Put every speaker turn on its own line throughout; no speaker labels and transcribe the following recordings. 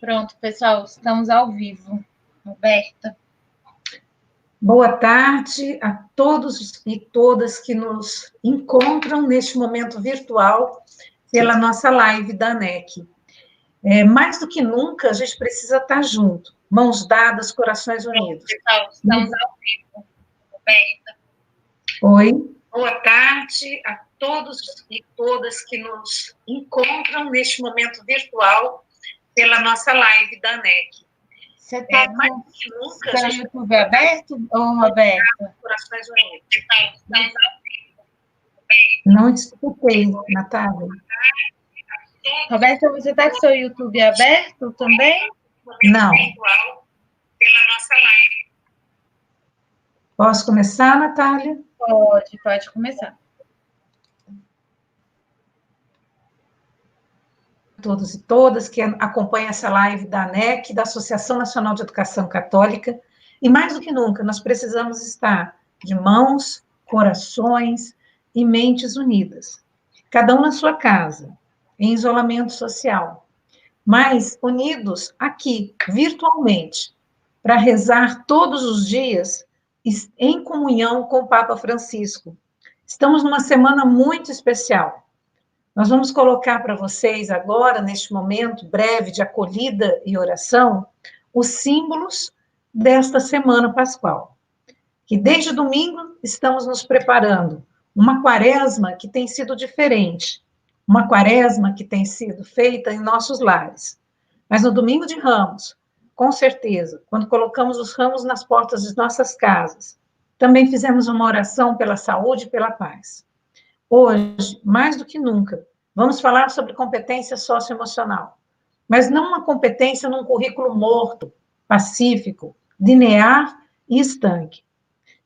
Pronto, pessoal, estamos ao vivo. Roberta.
Boa tarde a todos e todas que nos encontram neste momento virtual pela nossa live da ANEC. Mais do que nunca, a gente precisa estar junto, mãos dadas, corações unidos.
Pessoal, estamos ao vivo. Roberta.
Oi. Boa tarde a todos e todas que nos encontram neste momento virtual pela nossa live da ANEC.
Você está com o YouTube aberto, ou Roberta?
Corações unidos. Não escutei, Natália.
Roberta, você está com o seu YouTube aberto também?
Não. Pela nossa live. Posso começar, Natália?
Pode começar.
Todos e todas que acompanham essa live da ANEC, da Associação Nacional de Educação Católica, e mais do que nunca, nós precisamos estar de mãos, corações e mentes unidas. Cada um na sua casa, em isolamento social, mas unidos aqui, virtualmente, para rezar todos os dias em comunhão com o Papa Francisco. Estamos numa semana muito especial. Nós vamos colocar para vocês agora, neste momento breve de acolhida e oração, os símbolos desta semana pascual. Que desde domingo estamos nos preparando. Uma quaresma que tem sido diferente. Uma quaresma que tem sido feita em nossos lares. Mas no domingo de Ramos, com certeza, quando colocamos os ramos nas portas de nossas casas, também fizemos uma oração pela saúde e pela paz. Hoje, mais do que nunca, vamos falar sobre competência socioemocional, mas não uma competência num currículo morto, pacífico, linear e estanque.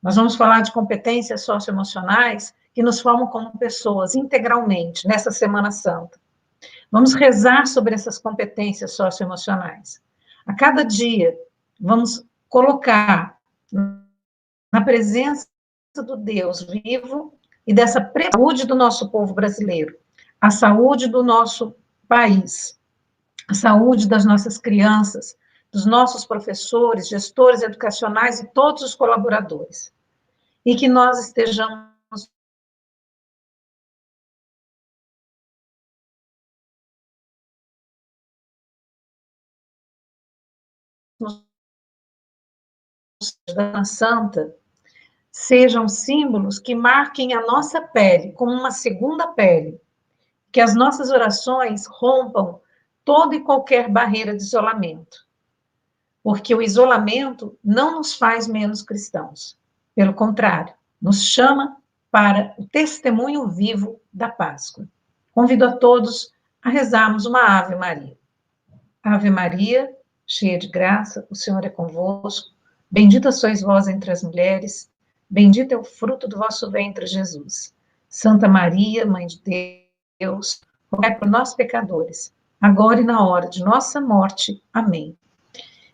Nós vamos falar de competências socioemocionais que nos formam como pessoas integralmente nessa Semana Santa. Vamos rezar sobre essas competências socioemocionais. A cada dia, vamos colocar na presença do Deus vivo e dessa saúde do nosso povo brasileiro, a saúde do nosso país, a saúde das nossas crianças, dos nossos professores, gestores educacionais e todos os colaboradores. E que nós estejamos da Santa, sejam símbolos que marquem a nossa pele como uma segunda pele, que as nossas orações rompam toda e qualquer barreira de isolamento, porque o isolamento não nos faz menos cristãos, pelo contrário, nos chama para o testemunho vivo da Páscoa. Convido a todos a rezarmos uma Ave Maria. Ave Maria, cheia de graça, o Senhor é convosco, bendita sois vós entre as mulheres, bendito é o fruto do vosso ventre, Jesus. Santa Maria, Mãe de Deus, rogai por nós, pecadores, agora e na hora de nossa morte. Amém.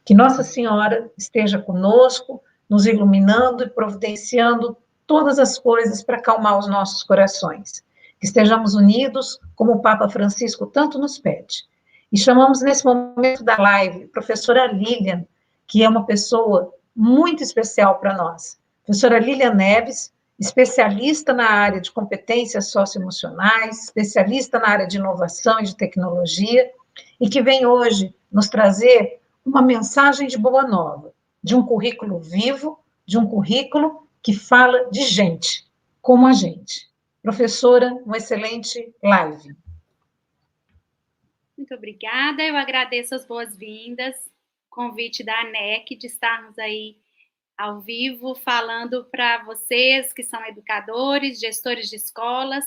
Que Nossa Senhora esteja conosco, nos iluminando e providenciando todas as coisas para acalmar os nossos corações. Que estejamos unidos, como o Papa Francisco tanto nos pede. E chamamos nesse momento da live a professora Lilian, que é uma pessoa muito especial para nós. Professora Lilian Neves, especialista na área de competências socioemocionais, especialista na área de inovação e de tecnologia, e que vem hoje nos trazer uma mensagem de boa nova, de um currículo vivo, de um currículo que fala de gente, como a gente. Professora, uma excelente live.
Muito obrigada, eu agradeço as boas-vindas, convite da ANEC de estarmos aí ao vivo falando para vocês que são educadores, gestores de escolas,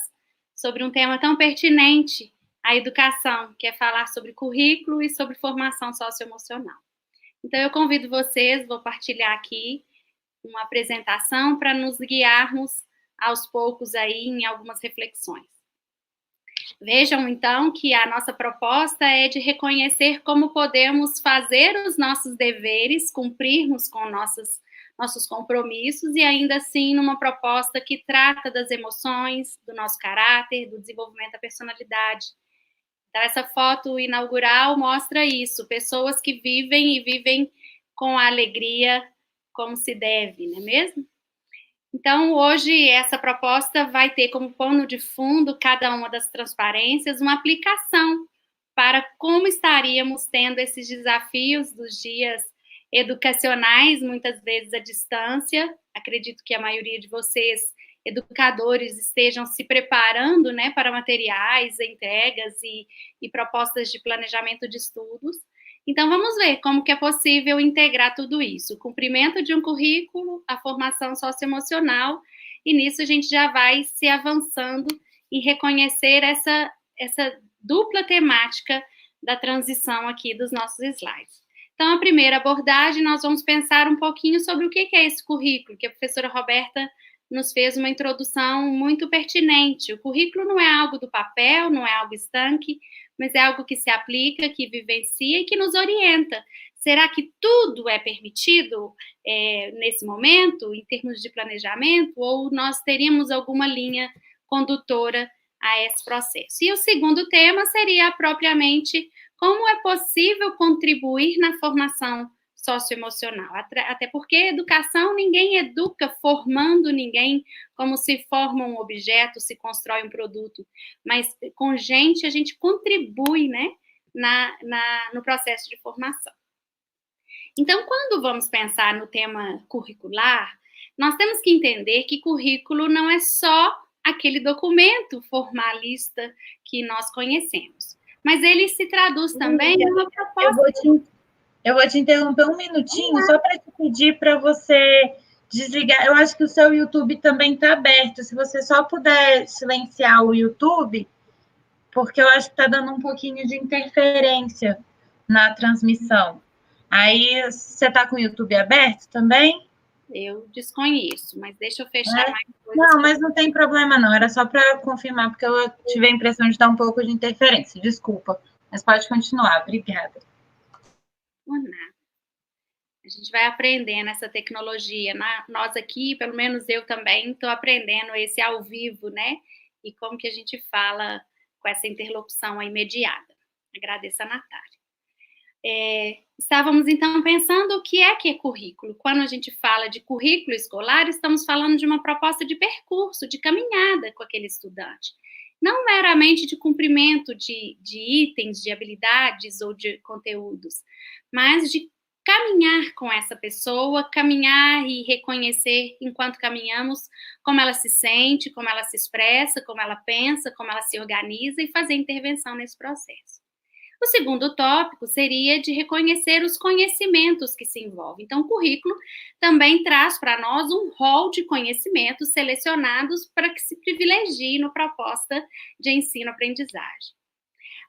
sobre um tema tão pertinente à educação, que é falar sobre currículo e sobre formação socioemocional. Então, eu convido vocês, vou partilhar aqui uma apresentação para nos guiarmos aos poucos aí em algumas reflexões. Vejam, então, que a nossa proposta é de reconhecer como podemos fazer os nossos deveres, cumprirmos com nossos compromissos e ainda assim numa proposta que trata das emoções, do nosso caráter, do desenvolvimento da personalidade. Então, essa foto inaugural mostra isso, pessoas que vivem e vivem com a alegria como se deve, não é mesmo? Então, hoje, essa proposta vai ter como pano de fundo, cada uma das transparências, uma aplicação para como estaríamos tendo esses desafios dos dias educacionais, muitas vezes à distância. Acredito que a maioria de vocês, educadores, estejam se preparando, né, para materiais, entregas e propostas de planejamento de estudos. Então, vamos ver como que é possível integrar tudo isso. O cumprimento de um currículo, a formação socioemocional, e nisso a gente já vai se avançando em reconhecer essa dupla temática da transição aqui dos nossos slides. Então, a primeira abordagem, nós vamos pensar um pouquinho sobre o que é esse currículo, que a professora Roberta nos fez uma introdução muito pertinente. O currículo não é algo do papel, não é algo estanque, mas é algo que se aplica, que vivencia e que nos orienta. Será que tudo é permitido nesse momento, em termos de planejamento, ou nós teríamos alguma linha condutora a esse processo? E o segundo tema seria propriamente como é possível contribuir na formação socioemocional, até porque educação, ninguém educa formando ninguém como se forma um objeto, se constrói um produto, mas com gente a gente contribui, né, no processo de formação. Então, quando vamos pensar no tema curricular, nós temos que entender que currículo não é só aquele documento formalista que nós conhecemos, mas ele se traduz também em uma proposta.
Eu vou te interromper um minutinho, só para te pedir para você desligar. Eu acho que o seu YouTube também está aberto. Se você só puder silenciar o YouTube, porque eu acho que está dando um pouquinho de interferência na transmissão. Aí, você está com o YouTube aberto também?
Eu desconheço, mas deixa eu fechar mais coisas.
Não, mas não tem problema não. Era só para confirmar, porque eu tive a impressão de dar um pouco de interferência. Desculpa, mas pode continuar. Obrigada.
Por nada. A gente vai aprendendo essa tecnologia. Nós aqui, pelo menos eu também, estou aprendendo esse ao vivo, né? E como que a gente fala com essa interlocução imediata. Agradeço a Natália. Estávamos, então, pensando o que é currículo. Quando a gente fala de currículo escolar, estamos falando de uma proposta de percurso, de caminhada com aquele estudante. Não meramente de cumprimento de itens, de habilidades ou de conteúdos, mas de caminhar com essa pessoa, caminhar e reconhecer, enquanto caminhamos, como ela se sente, como ela se expressa, como ela pensa, como ela se organiza e fazer intervenção nesse processo. O segundo tópico seria de reconhecer os conhecimentos que se envolvem. Então, o currículo também traz para nós um rol de conhecimentos selecionados para que se privilegie na proposta de ensino-aprendizagem.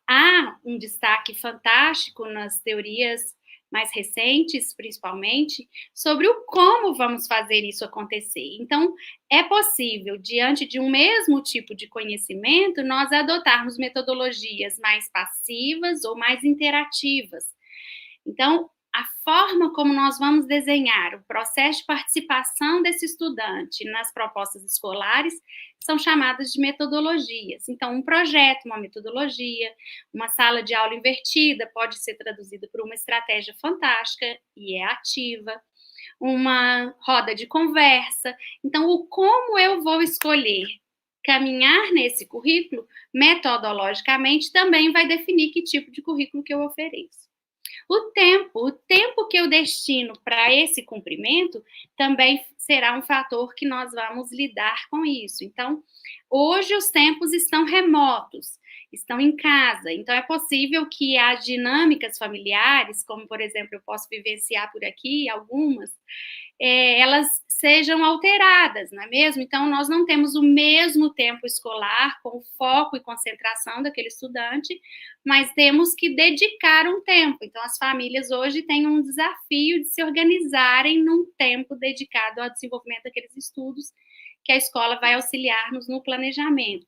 Há um destaque fantástico nas teorias mais recentes, principalmente, sobre o como vamos fazer isso acontecer. Então, é possível, diante de um mesmo tipo de conhecimento, nós adotarmos metodologias mais passivas ou mais interativas. Então, a forma como nós vamos desenhar o processo de participação desse estudante nas propostas escolares são chamadas de metodologias. Então, um projeto, uma metodologia, uma sala de aula invertida pode ser traduzida por uma estratégia fantástica e é ativa, uma roda de conversa. Então, o como eu vou escolher caminhar nesse currículo, metodologicamente, também vai definir que tipo de currículo que eu ofereço. O tempo que eu destino para esse cumprimento também será um fator que nós vamos lidar com isso. Então, hoje os tempos estão remotos, estão em casa, então é possível que as dinâmicas familiares, como, por exemplo, eu posso vivenciar por aqui algumas, elas sejam alteradas, não é mesmo? Então, nós não temos o mesmo tempo escolar com o foco e concentração daquele estudante, mas temos que dedicar um tempo. Então, as famílias hoje têm um desafio de se organizarem num tempo dedicado ao desenvolvimento daqueles estudos que a escola vai auxiliar-nos no planejamento.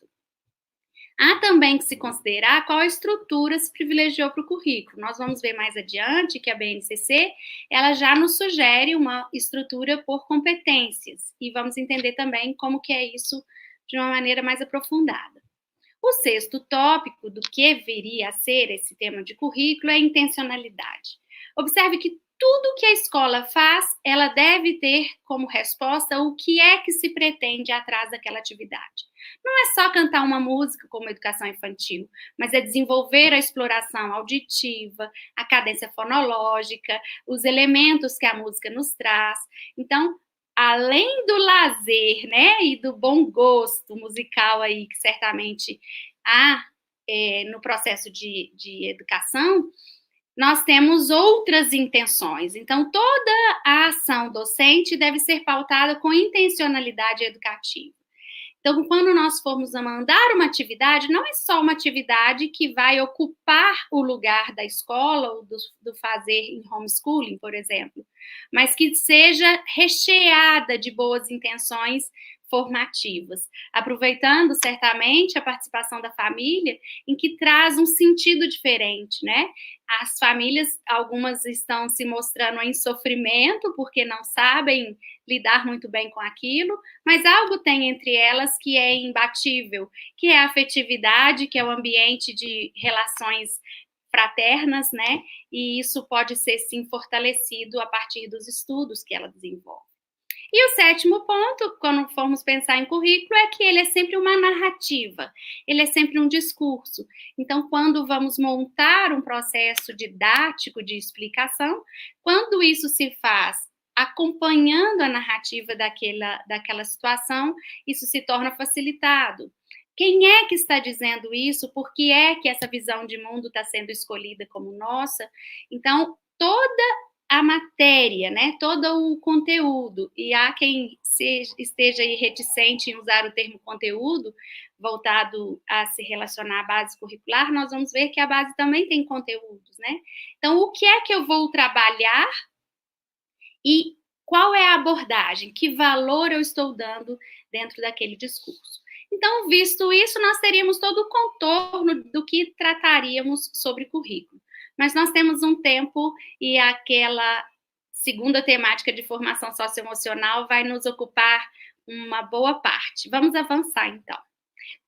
Há também que se considerar qual a estrutura se privilegiou para o currículo. Nós vamos ver mais adiante que a BNCC, ela já nos sugere uma estrutura por competências, e vamos entender também como que é isso de uma maneira mais aprofundada. O sexto tópico do que viria a ser esse tema de currículo é a intencionalidade. Observe que tudo que a escola faz, ela deve ter como resposta o que é que se pretende atrás daquela atividade. Não é só cantar uma música como educação infantil, mas é desenvolver a exploração auditiva, a cadência fonológica, os elementos que a música nos traz. Então, além do lazer, né, e do bom gosto musical aí, que certamente há no processo de educação, nós temos outras intenções. Então, toda a ação docente deve ser pautada com intencionalidade educativa. Então, quando nós formos a mandar uma atividade, não é só uma atividade que vai ocupar o lugar da escola ou do fazer em homeschooling, por exemplo, mas que seja recheada de boas intenções formativas, aproveitando certamente a participação da família, em que traz um sentido diferente, né? As famílias, algumas estão se mostrando em sofrimento porque não sabem lidar muito bem com aquilo, mas algo tem entre elas que é imbatível, que é a afetividade, que é o ambiente de relações fraternas, né? E isso pode ser, sim, fortalecido a partir dos estudos que ela desenvolve. E o sétimo ponto, quando formos pensar em currículo, é que ele é sempre uma narrativa, ele é sempre um discurso. Então, quando vamos montar um processo didático de explicação, quando isso se faz acompanhando a narrativa daquela situação, isso se torna facilitado. Quem é que está dizendo isso? Por que é que essa visão de mundo está sendo escolhida como nossa? Então, toda a matéria, né, todo o conteúdo, e há quem esteja aí reticente em usar o termo conteúdo, voltado a se relacionar à base curricular, nós vamos ver que a base também tem conteúdos, né? Então, o que é que eu vou trabalhar e qual é a abordagem, que valor eu estou dando dentro daquele discurso? Então, visto isso, nós teríamos todo o contorno do que trataríamos sobre currículo. Mas nós temos um tempo e aquela segunda temática de formação socioemocional vai nos ocupar uma boa parte. Vamos avançar, então.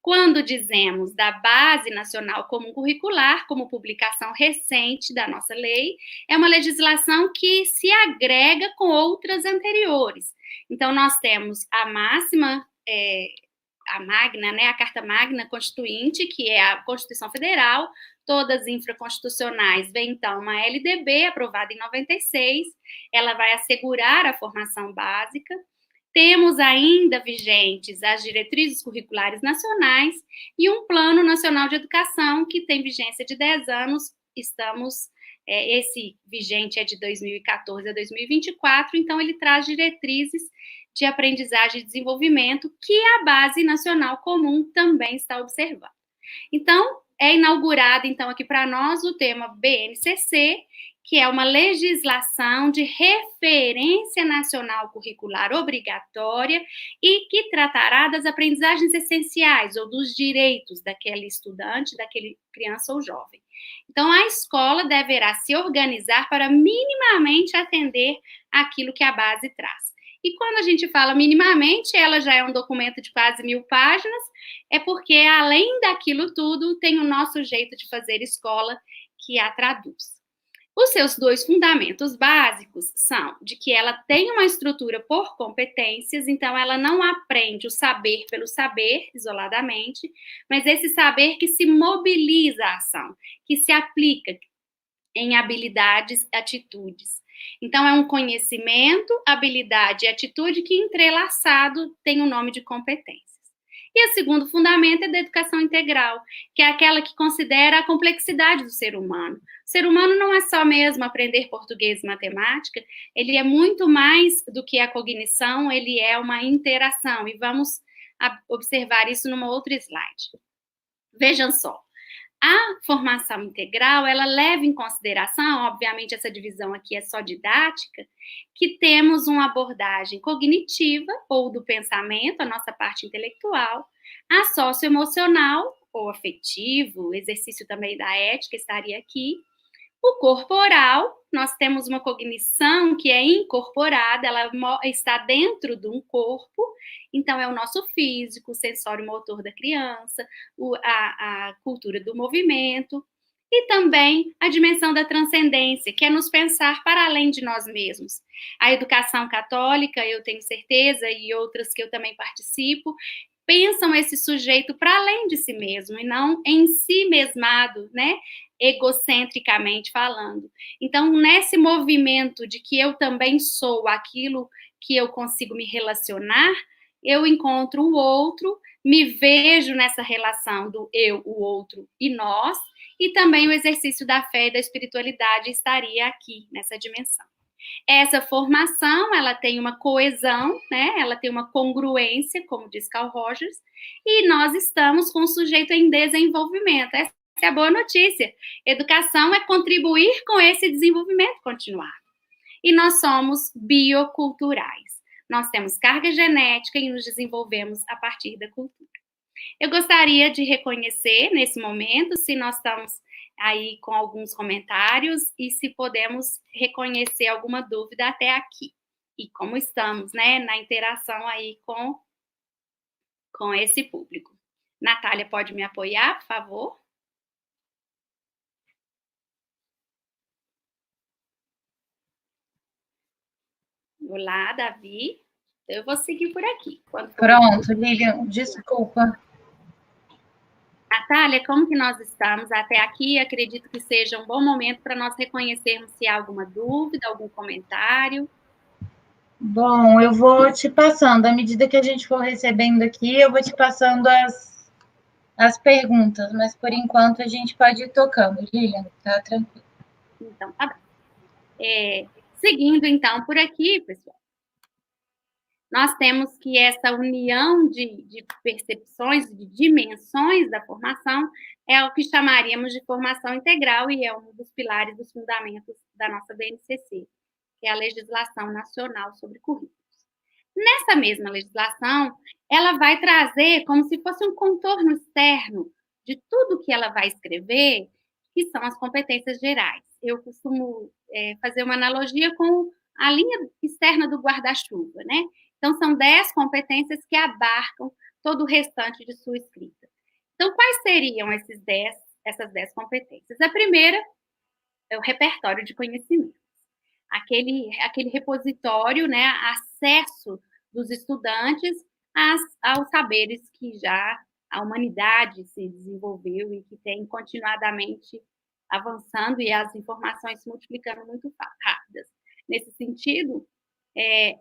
Quando dizemos da Base Nacional Comum Curricular, como publicação recente da nossa lei, é uma legislação que se agrega com outras anteriores. Então, nós temos a máxima, a magna, né, a Carta Magna Constituinte, que é a Constituição Federal, todas infraconstitucionais, vem então uma LDB, aprovada em 96, ela vai assegurar a formação básica. Temos ainda vigentes as diretrizes curriculares nacionais e um Plano Nacional de Educação, que tem vigência de 10 anos, esse vigente é de 2014 a 2024, então ele traz diretrizes de aprendizagem e desenvolvimento que a Base Nacional Comum também está observando. Então, é inaugurado, então, aqui para nós o tema BNCC, que é uma legislação de referência nacional curricular obrigatória e que tratará das aprendizagens essenciais ou dos direitos daquele estudante, daquele criança ou jovem. Então, a escola deverá se organizar para minimamente atender aquilo que a base traz. E quando a gente fala minimamente, ela já é um documento de quase 1000 páginas, é porque, além daquilo tudo, tem o nosso jeito de fazer escola que a traduz. Os seus 2 fundamentos básicos são de que ela tem uma estrutura por competências, então ela não aprende o saber pelo saber, isoladamente, mas esse saber que se mobiliza a ação, que se aplica em habilidades e atitudes. Então, é um conhecimento, habilidade e atitude que, entrelaçado, tem o nome de competências. E o segundo fundamento é da educação integral, que é aquela que considera a complexidade do ser humano. O ser humano não é só mesmo aprender português e matemática, ele é muito mais do que a cognição, ele é uma interação. E vamos observar isso numa outra slide. Vejam só. A formação integral, ela leva em consideração, obviamente essa divisão aqui é só didática, que temos uma abordagem cognitiva, ou do pensamento, a nossa parte intelectual, a socioemocional, ou afetivo, o exercício também da ética estaria aqui, O corporal, nós temos uma cognição que é incorporada, ela está dentro de um corpo, então é o nosso físico, o sensório motor da criança, a cultura do movimento, e também a dimensão da transcendência, que é nos pensar para além de nós mesmos. A educação católica, eu tenho certeza, e outras que eu também participo, pensam esse sujeito para além de si mesmo, e não em si mesmado, né? Egocentricamente falando. Então, nesse movimento de que eu também sou aquilo que eu consigo me relacionar, eu encontro o outro, me vejo nessa relação do eu, o outro e nós, e também o exercício da fé e da espiritualidade estaria aqui, nessa dimensão. Essa formação, ela tem uma coesão, né? Ela tem uma congruência, como diz Carl Rogers, e nós estamos com o sujeito em desenvolvimento. Essa é a boa notícia. Educação é contribuir com esse desenvolvimento continuado. E nós somos bioculturais. Nós temos carga genética e nos desenvolvemos a partir da cultura. Eu gostaria de reconhecer, nesse momento, se nós estamos aí com alguns comentários e se podemos reconhecer alguma dúvida até aqui. E como estamos, né, na interação aí com esse público. Natália, pode me apoiar, por favor? Olá, Davi. Eu vou seguir por aqui.
Pronto, Lilian, desculpa.
Natália, como que nós estamos até aqui? Acredito que seja um bom momento para nós reconhecermos se há alguma dúvida, algum comentário.
Bom, eu vou te passando, à medida que a gente for recebendo aqui, eu vou te passando as perguntas, mas por enquanto a gente pode ir tocando, Lilian, tá tranquilo.
Então, tá bem. Seguindo, então, por aqui, pessoal, nós temos que essa união de percepções, de dimensões da formação, é o que chamaríamos de formação integral e é um dos pilares dos fundamentos da nossa BNCC, que é a Legislação Nacional sobre Currículos. Nessa mesma legislação, ela vai trazer como se fosse um contorno externo de tudo que ela vai escrever, que são as competências gerais. Eu costumo fazer uma analogia com a linha externa do guarda-chuva, né? Então, são 10 competências que abarcam todo o restante de sua escrita. Então, quais seriam essas 10 competências? A primeira é o repertório de conhecimentos. Aquele repositório, né, acesso dos estudantes aos saberes que já a humanidade se desenvolveu e que tem continuadamente avançando e as informações se multiplicando muito rápidas. Nesse sentido,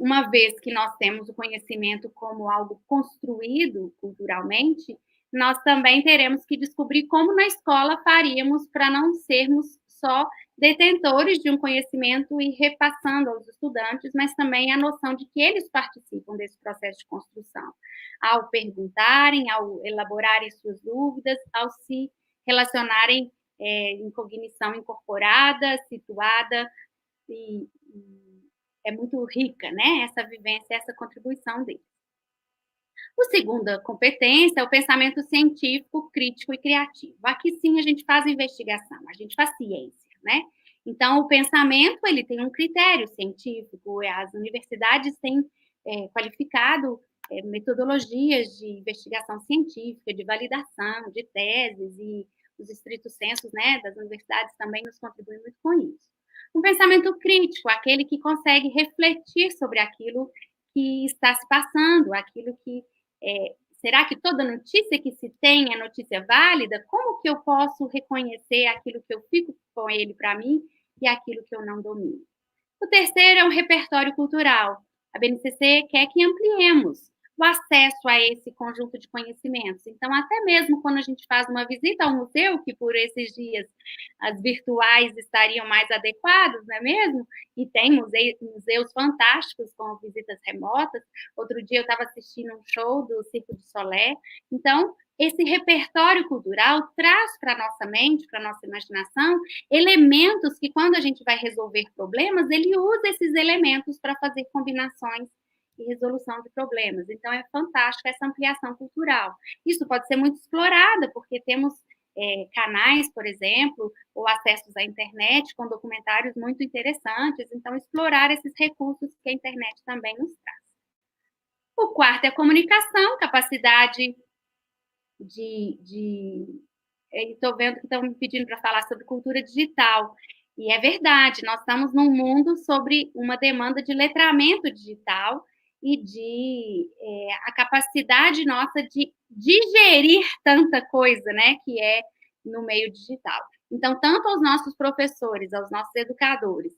uma vez que nós temos o conhecimento como algo construído culturalmente, nós também teremos que descobrir como na escola faríamos para não sermos só detentores de um conhecimento e repassando aos estudantes, mas também a noção de que eles participam desse processo de construção, ao perguntarem, ao elaborarem suas dúvidas, ao se relacionarem em cognição incorporada, situada, e é muito rica, né, essa vivência, essa contribuição deles. A segunda competência é o pensamento científico, crítico e criativo. Aqui sim a gente faz investigação, a gente faz ciência, né? Então, o pensamento, ele tem um critério científico, as universidades têm qualificado metodologias de investigação científica, de validação, de teses, e os estritos sensos, né, das universidades também nos contribuem muito com isso. Um pensamento crítico, aquele que consegue refletir sobre aquilo que está se passando, aquilo que será que toda notícia que se tem é notícia válida? Como que eu posso reconhecer aquilo que eu fico com ele para mim e aquilo que eu não domino? O terceiro é um repertório cultural. A BNCC quer que ampliemos o acesso a esse conjunto de conhecimentos. Então, até mesmo quando a gente faz uma visita ao museu, que por esses dias as virtuais estariam mais adequadas, não é mesmo? E tem museus fantásticos com visitas remotas. Outro dia eu estava assistindo um show do Circo de Solé. Então, esse repertório cultural traz para a nossa mente, para a nossa imaginação, elementos que, quando a gente vai resolver problemas, ele usa esses elementos para fazer combinações e resolução de problemas. Então, é fantástico essa ampliação cultural. Isso pode ser muito explorada, porque temos canais, por exemplo, ou acessos à internet com documentários muito interessantes. Então, explorar esses recursos que a internet também nos traz. O quarto é a comunicação, capacidade estou vendo que estão me pedindo para falar sobre cultura digital. E é verdade, nós estamos num mundo sobre uma demanda de letramento digital e a capacidade nossa de digerir tanta coisa, né, que é no meio digital. Então, tanto aos nossos professores, aos nossos educadores,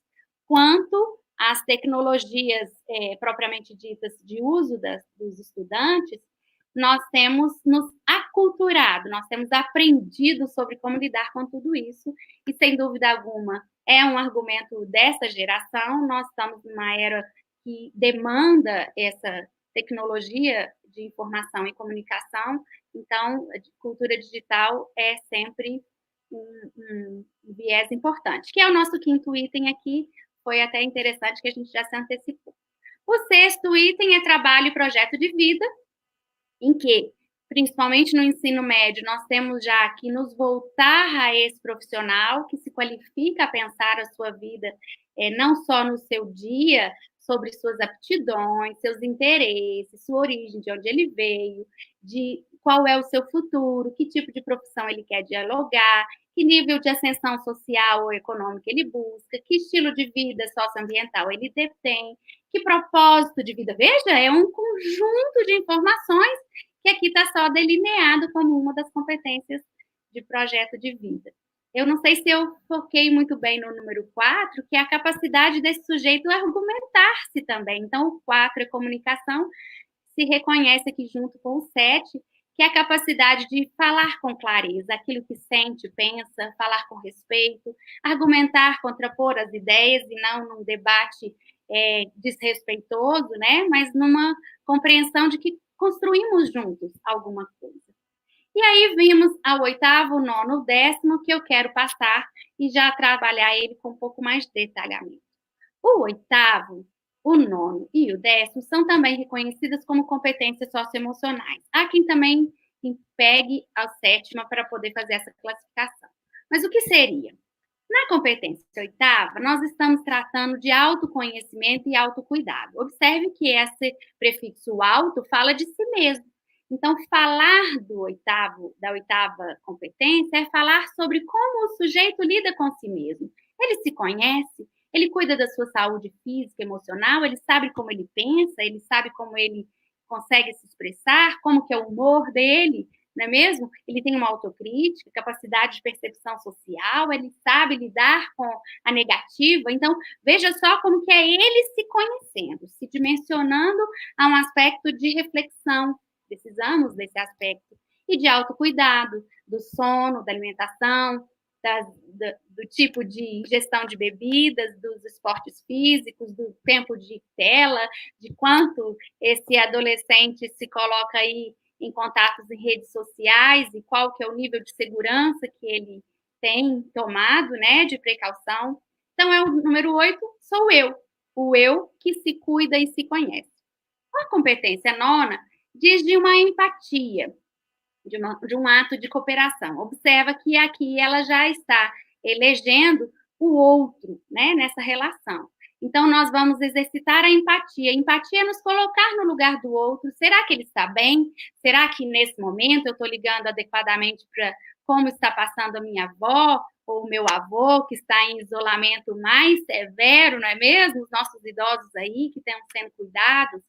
quanto às tecnologias propriamente ditas de uso dos estudantes, nós temos nos aculturado, nós temos aprendido sobre como lidar com tudo isso, e sem dúvida alguma é um argumento dessa geração. Nós estamos numa era que demanda essa tecnologia de informação e comunicação, então a cultura digital é sempre um viés importante, que é o nosso quinto item aqui. Foi até interessante que a gente já se antecipou. O sexto item é trabalho e projeto de vida, em que, principalmente no ensino médio, nós temos já que nos voltar a esse profissional que se qualifica a pensar a sua vida, não só no seu dia, sobre suas aptidões, seus interesses, sua origem, de onde ele veio, de qual é o seu futuro, que tipo de profissão ele quer dialogar, que nível de ascensão social ou econômica ele busca, que estilo de vida socioambiental ele detém, que propósito de vida. Veja, é um conjunto de informações que aqui está só delineado como uma das competências de projeto de vida. Eu não sei se eu foquei muito bem no número 4, que é a capacidade desse sujeito argumentar-se também. Então, o 4 é comunicação, se reconhece aqui junto com o 7, que é a capacidade de falar com clareza, aquilo que sente, pensa, falar com respeito, argumentar, contrapor as ideias, e não num debate desrespeitoso, né? Mas numa compreensão de que construímos juntos alguma coisa. E aí vimos ao oitavo, nono, décimo, que eu quero passar e já trabalhar ele com um pouco mais de detalhamento. O oitavo, o nono e o décimo são também reconhecidas como competências socioemocionais. Há quem também pegue a sétima para poder fazer essa classificação. Mas o que seria? Na competência oitava, nós estamos tratando de autoconhecimento e autocuidado. Observe que esse prefixo auto fala de si mesmo. Então, falar da oitava competência é falar sobre como o sujeito lida com si mesmo. Ele se conhece, ele cuida da sua saúde física e emocional, ele sabe como ele pensa, ele sabe como ele consegue se expressar, como que é o humor dele, não é mesmo? Ele tem uma autocrítica, capacidade de percepção social, ele sabe lidar com a negativa. Então, veja só como que é ele se conhecendo, se dimensionando a um aspecto de reflexão. Precisamos desse aspecto. E de autocuidado, do sono, da alimentação, do tipo de ingestão de bebidas, dos esportes físicos, do tempo de tela, de quanto esse adolescente se coloca aí em contatos em redes sociais e qual que é o nível de segurança que ele tem tomado, né, de precaução. Então, é o número 8, sou eu, o eu que se cuida e se conhece. A competência nona diz de uma empatia, de um ato de cooperação. Observa que aqui ela já está elegendo o outro, né, nessa relação. Então, nós vamos exercitar a empatia. Empatia é nos colocar no lugar do outro. Será que ele está bem? Será que, nesse momento, eu estou ligando adequadamente para como está passando a minha avó ou o meu avô, que está em isolamento mais severo, não é mesmo? Os nossos idosos aí, que estão sendo cuidados.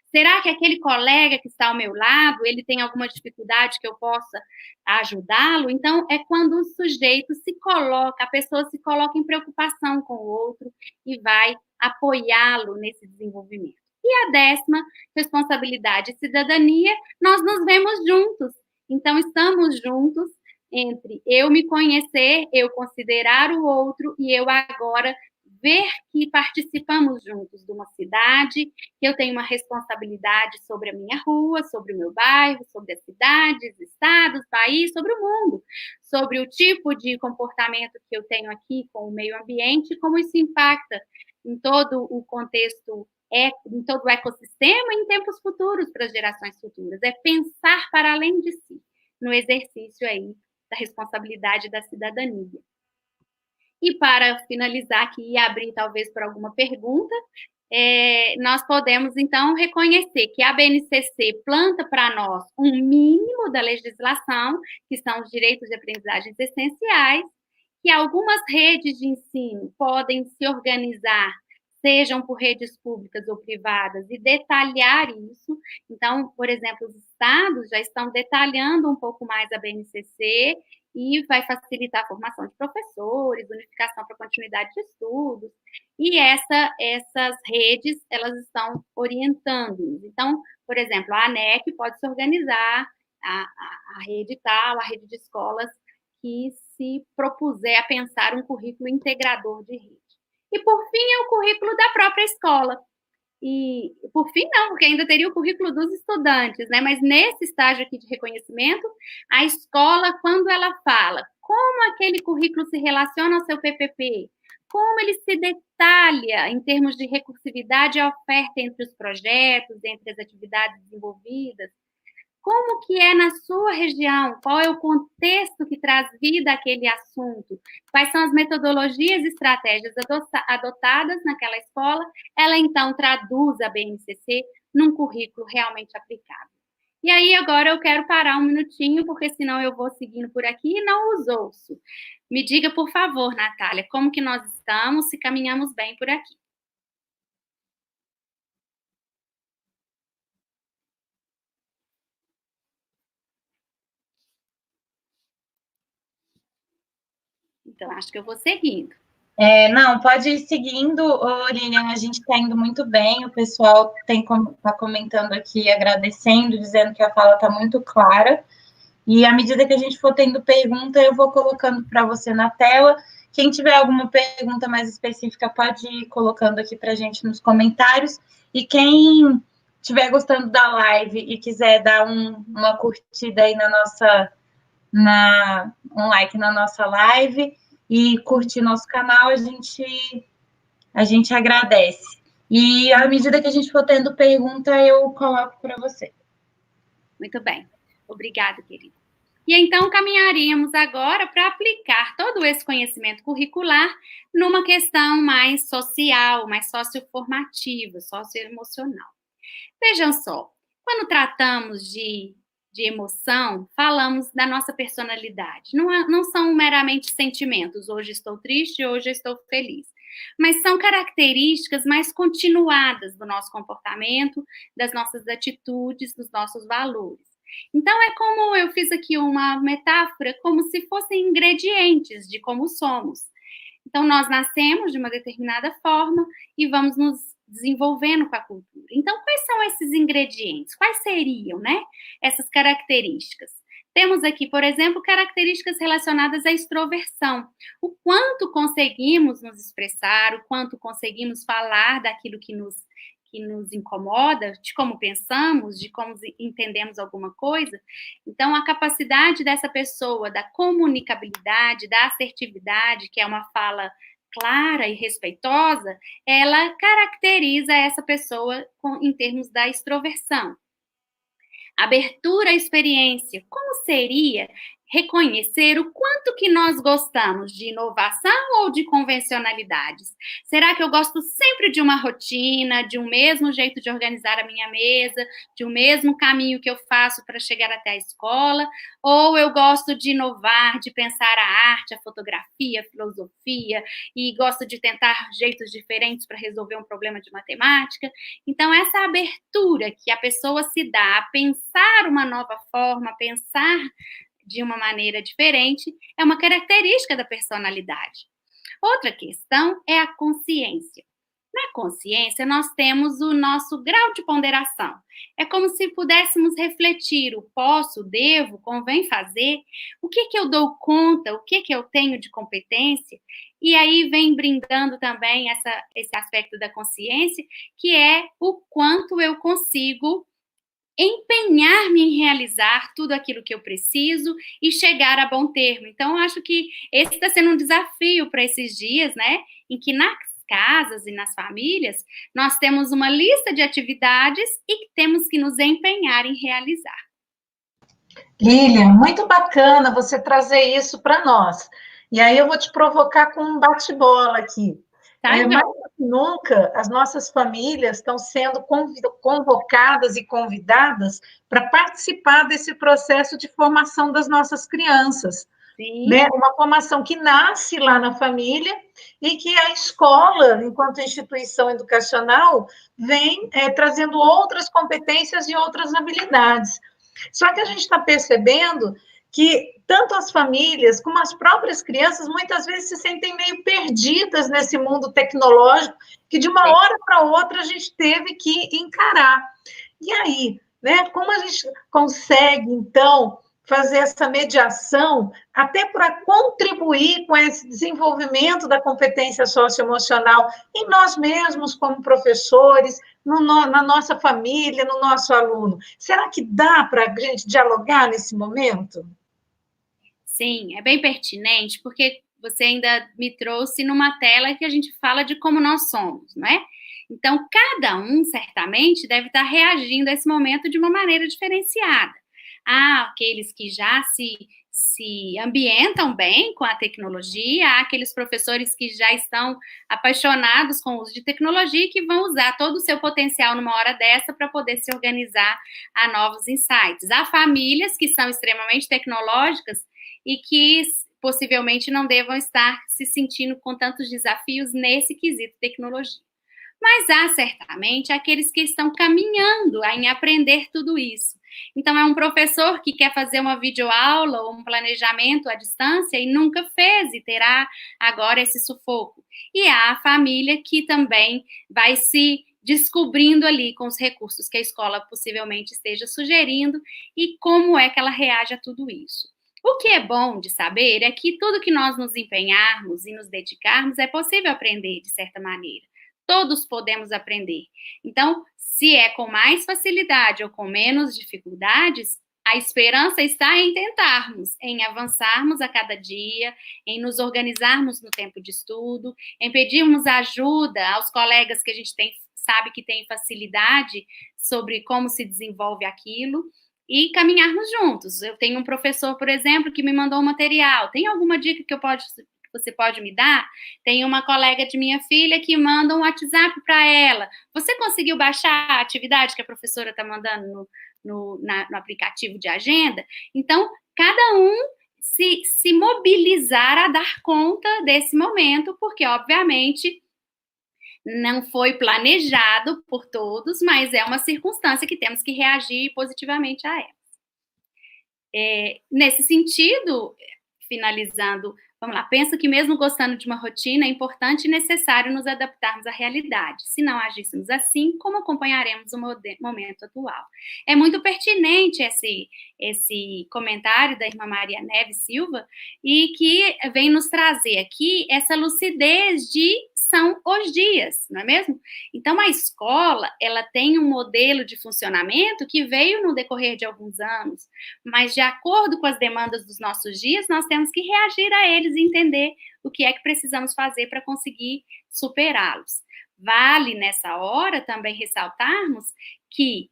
Será que aquele colega que está ao meu lado, ele tem alguma dificuldade que eu possa ajudá-lo? Então, é quando o sujeito se coloca, a pessoa se coloca em preocupação com o outro e vai apoiá-lo nesse desenvolvimento. E a 10ª, responsabilidade e cidadania, nós nos vemos juntos. Então, estamos juntos entre eu me conhecer, eu considerar o outro e eu agora ver que participamos juntos de uma cidade, que eu tenho uma responsabilidade sobre a minha rua, sobre o meu bairro, sobre as cidades, estados, país, sobre o mundo, sobre o tipo de comportamento que eu tenho aqui com o meio ambiente, como isso impacta em todo o contexto, em todo o ecossistema e em tempos futuros, para as gerações futuras. É pensar para além de si, no exercício aí da responsabilidade da cidadania. E para finalizar aqui e abrir talvez para alguma pergunta, nós podemos, então, reconhecer que a BNCC planta para nós um mínimo da legislação, que são os direitos de aprendizagens essenciais, que algumas redes de ensino podem se organizar, sejam por redes públicas ou privadas, e detalhar isso. Então, por exemplo, os estados já estão detalhando um pouco mais a BNCC, e vai facilitar a formação de professores, unificação para continuidade de estudos, e essas redes, elas estão orientando. Então, por exemplo, a ANEC pode se organizar, a rede tal, a rede de escolas que se propuser a pensar um currículo integrador de rede. E, por fim, é o currículo da própria escola. E, por fim, não, porque ainda teria o currículo dos estudantes, né? Mas nesse estágio aqui de reconhecimento, a escola, quando ela fala como aquele currículo se relaciona ao seu PPP, como ele se detalha em termos de recursividade e oferta entre os projetos, entre as atividades desenvolvidas, como que é na sua região, qual é o contexto que traz vida àquele assunto, quais são as metodologias e estratégias adotadas naquela escola, ela então traduz a BNCC num currículo realmente aplicável. E aí agora eu quero parar um minutinho, porque senão eu vou seguindo por aqui e não os ouço. Me diga, por favor, Natália, como que nós estamos, se caminhamos bem por aqui. Então, acho que eu vou seguindo.
Não, pode ir seguindo, Lilian, a gente está indo muito bem, o pessoal está comentando aqui, agradecendo, dizendo que a fala está muito clara, e à medida que a gente for tendo pergunta, eu vou colocando para você na tela. Quem tiver alguma pergunta mais específica, pode ir colocando aqui para a gente nos comentários, e quem estiver gostando da live e quiser dar uma curtida aí um like na nossa live, e curtir nosso canal, a gente agradece. E à medida que a gente for tendo pergunta, eu coloco para você.
Muito bem. Obrigada, querida. E então caminharíamos agora para aplicar todo esse conhecimento curricular numa questão mais social, mais socioformativa, socioemocional. Vejam só, quando tratamos de emoção, falamos da nossa personalidade. Não são meramente sentimentos, hoje estou triste, hoje estou feliz. Mas são características mais continuadas do nosso comportamento, das nossas atitudes, dos nossos valores. Então, é como eu fiz aqui uma metáfora, como se fossem ingredientes de como somos. Então, nós nascemos de uma determinada forma e vamos nos desenvolvendo com a cultura. Então, quais são esses ingredientes? Quais seriam, né, essas características? Temos aqui, por exemplo, características relacionadas à extroversão. O quanto conseguimos nos expressar, o quanto conseguimos falar daquilo que nos incomoda, de como pensamos, de como entendemos alguma coisa. Então, a capacidade dessa pessoa, da comunicabilidade, da assertividade, que é uma fala clara e respeitosa, ela caracteriza essa pessoa em termos da extroversão. Abertura à experiência. Como seria reconhecer o quanto que nós gostamos de inovação ou de convencionalidades? Será que eu gosto sempre de uma rotina, de um mesmo jeito de organizar a minha mesa, de um mesmo caminho que eu faço para chegar até a escola? Ou eu gosto de inovar, de pensar a arte, a fotografia, a filosofia, e gosto de tentar jeitos diferentes para resolver um problema de matemática? Então, essa abertura que a pessoa se dá a pensar uma nova forma, a pensar de uma maneira diferente, é uma característica da personalidade. Outra questão é a consciência. Na consciência, nós temos o nosso grau de ponderação. É como se pudéssemos refletir o posso, devo, convém fazer, o que eu dou conta, o que eu tenho de competência, e aí vem brindando também esse aspecto da consciência, que é o quanto eu consigo empenhar-me em realizar tudo aquilo que eu preciso e chegar a bom termo. Então, eu acho que esse está sendo um desafio para esses dias, né? Em que nas casas e nas famílias, nós temos uma lista de atividades e que temos que nos empenhar em realizar.
Lilian, muito bacana você trazer isso para nós. E aí eu vou te provocar com um bate-bola aqui.
Tá,
Mais do que nunca, as nossas famílias estão sendo convocadas e convidadas para participar desse processo de formação das nossas crianças.
sim.
Né? Uma formação que nasce lá na família e que a escola, enquanto instituição educacional, vem trazendo outras competências e outras habilidades. Só que a gente está percebendo que tanto as famílias como as próprias crianças muitas vezes se sentem meio perdidas nesse mundo tecnológico que de uma hora para outra a gente teve que encarar. E aí, né, como a gente consegue, então, fazer essa mediação até para contribuir com esse desenvolvimento da competência socioemocional em nós mesmos como professores, na nossa família, no nosso aluno. Será que dá para a gente dialogar nesse momento?
Sim, é bem pertinente, porque você ainda me trouxe numa tela que a gente fala de como nós somos, não é? Então, cada um, certamente, deve estar reagindo a esse momento de uma maneira diferenciada. Há aqueles que já se ambientam bem com a tecnologia, há aqueles professores que já estão apaixonados com o uso de tecnologia e que vão usar todo o seu potencial numa hora dessa para poder se organizar a novos insights. Há famílias que são extremamente tecnológicas e que possivelmente não devam estar se sentindo com tantos desafios nesse quesito tecnologia. Mas há certamente aqueles que estão caminhando em aprender tudo isso. Então, é um professor que quer fazer uma videoaula ou um planejamento à distância e nunca fez e terá agora esse sufoco. E há a família que também vai se descobrindo ali com os recursos que a escola possivelmente esteja sugerindo e como é que ela reage a tudo isso. O que é bom de saber é que tudo que nós nos empenharmos e nos dedicarmos é possível aprender de certa maneira. Todos podemos aprender. Então, se é com mais facilidade ou com menos dificuldades, a esperança está em tentarmos, em avançarmos a cada dia, em nos organizarmos no tempo de estudo, em pedirmos ajuda aos colegas que a gente sabe que tem facilidade sobre como se desenvolve aquilo e caminharmos juntos. Eu tenho um professor, por exemplo, que me mandou um material. Tem alguma dica que você pode me dar? Tem uma colega de minha filha que manda um WhatsApp para ela. Você conseguiu baixar a atividade que a professora está mandando no aplicativo de agenda? Então, cada um se mobilizar a dar conta desse momento, porque, obviamente, não foi planejado por todos, mas é uma circunstância que temos que reagir positivamente a ela. Nesse sentido, finalizando, vamos lá, penso que mesmo gostando de uma rotina, é importante e necessário nos adaptarmos à realidade. Se não agíssemos assim, como acompanharemos o momento atual? É muito pertinente esse comentário da irmã Maria Neves Silva e que vem nos trazer aqui essa lucidez de são os dias, não é mesmo? Então, a escola, ela tem um modelo de funcionamento que veio no decorrer de alguns anos, mas de acordo com as demandas dos nossos dias, nós temos que reagir a eles e entender o que é que precisamos fazer para conseguir superá-los. Vale, nessa hora, também ressaltarmos que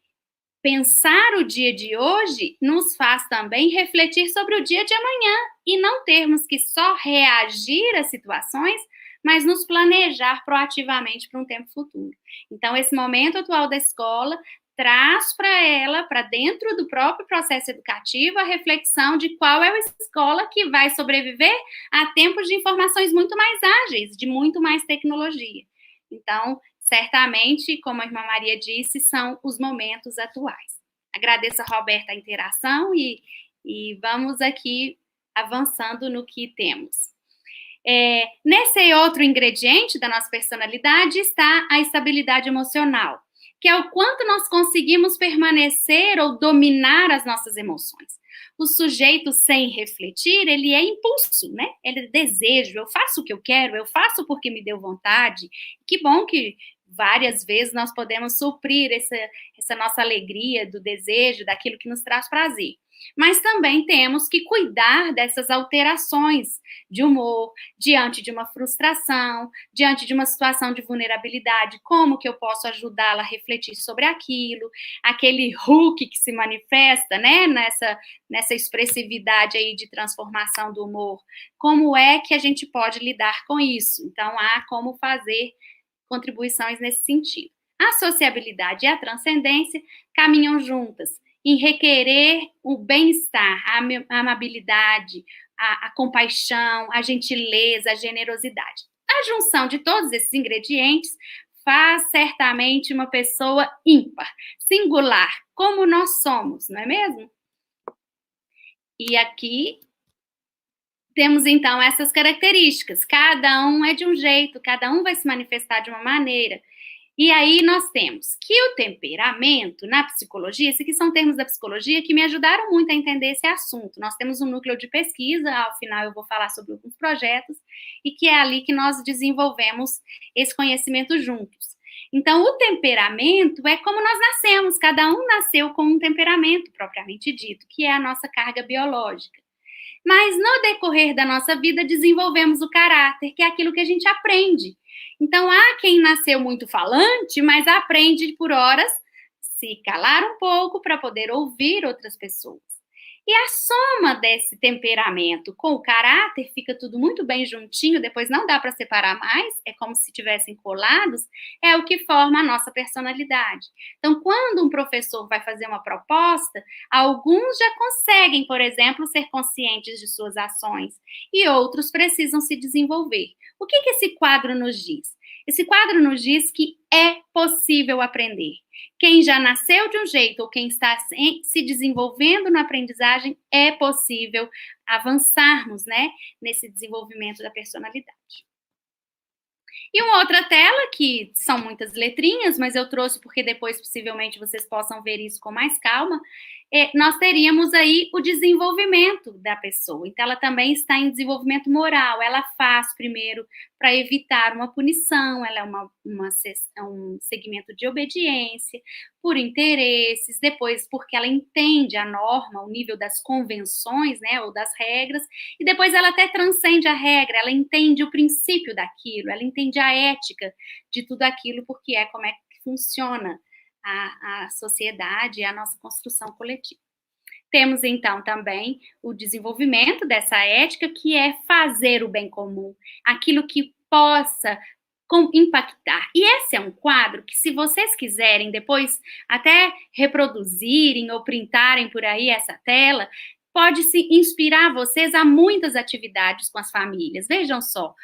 pensar o dia de hoje nos faz também refletir sobre o dia de amanhã e não termos que só reagir às situações, mas nos planejar proativamente para um tempo futuro. Então, esse momento atual da escola traz para ela, para dentro do próprio processo educativo, a reflexão de qual é a escola que vai sobreviver a tempos de informações muito mais ágeis, de muito mais tecnologia. Então, certamente, como a irmã Maria disse, são os momentos atuais. Agradeço a Roberta a interação e vamos aqui avançando no que temos. Nesse outro ingrediente da nossa personalidade está a estabilidade emocional, que é o quanto nós conseguimos permanecer ou dominar as nossas emoções. O sujeito sem refletir, ele é impulso, né? Ele é desejo, eu faço o que eu quero, eu faço porque me deu vontade. Que bom que várias vezes nós podemos suprir essa nossa alegria, do desejo, daquilo que nos traz prazer. Mas também temos que cuidar dessas alterações de humor, diante de uma frustração, diante de uma situação de vulnerabilidade, como que eu posso ajudá-la a refletir sobre aquilo, aquele Hulk que se manifesta, né, nessa expressividade aí de transformação do humor, como é que a gente pode lidar com isso? Então, há como fazer contribuições nesse sentido. A sociabilidade e a transcendência caminham juntas, em requerer o bem-estar, a amabilidade, a compaixão, a gentileza, a generosidade. A junção de todos esses ingredientes faz certamente uma pessoa ímpar, singular, como nós somos, não é mesmo? E aqui temos, então, essas características. Cada um é de um jeito, cada um vai se manifestar de uma maneira. E aí nós temos que o temperamento, na psicologia, esses aqui são termos da psicologia que me ajudaram muito a entender esse assunto. Nós temos um núcleo de pesquisa, ao final eu vou falar sobre alguns projetos, e que é ali que nós desenvolvemos esse conhecimento juntos. Então, o temperamento é como nós nascemos, cada um nasceu com um temperamento, propriamente dito, que é a nossa carga biológica. Mas, no decorrer da nossa vida, desenvolvemos o caráter, que é aquilo que a gente aprende. Então, há quem nasceu muito falante, mas aprende por horas se calar um pouco para poder ouvir outras pessoas. E a soma desse temperamento com o caráter, fica tudo muito bem juntinho, depois não dá para separar mais, é como se estivessem colados, é o que forma a nossa personalidade. Então, quando um professor vai fazer uma proposta, alguns já conseguem, por exemplo, ser conscientes de suas ações, e outros precisam se desenvolver. O que esse quadro nos diz? Esse quadro nos diz que é possível aprender. Quem já nasceu de um jeito ou quem está se desenvolvendo na aprendizagem, é possível avançarmos, né, nesse desenvolvimento da personalidade. E uma outra tela, que são muitas letrinhas, mas eu trouxe porque depois possivelmente vocês possam ver isso com mais calma, nós teríamos aí o desenvolvimento da pessoa. Então, ela também está em desenvolvimento moral. Ela faz primeiro para evitar uma punição, ela é um segmento de obediência, por interesses, depois porque ela entende a norma, o nível das convenções, né, ou das regras, e depois ela até transcende a regra, ela entende o princípio daquilo, ela entende a ética de tudo aquilo, porque é como é que funciona a sociedade e a nossa construção coletiva. Temos, então, também o desenvolvimento dessa ética, que é fazer o bem comum, aquilo que possa impactar. E esse é um quadro que, se vocês quiserem depois até reproduzirem ou printarem por aí essa tela, pode se inspirar vocês a muitas atividades com as famílias. Vejam só,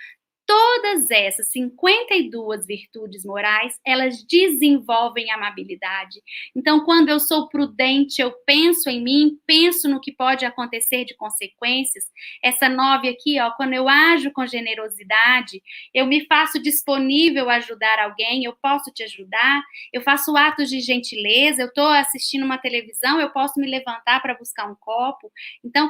todas essas 52 virtudes morais, elas desenvolvem a amabilidade. Então, quando eu sou prudente, eu penso em mim, penso no que pode acontecer de consequências. Essa 9 aqui, ó, quando eu ajo com generosidade, eu me faço disponível a ajudar alguém, eu posso te ajudar, eu faço atos de gentileza, eu estou assistindo uma televisão, eu posso me levantar para buscar um copo. Então,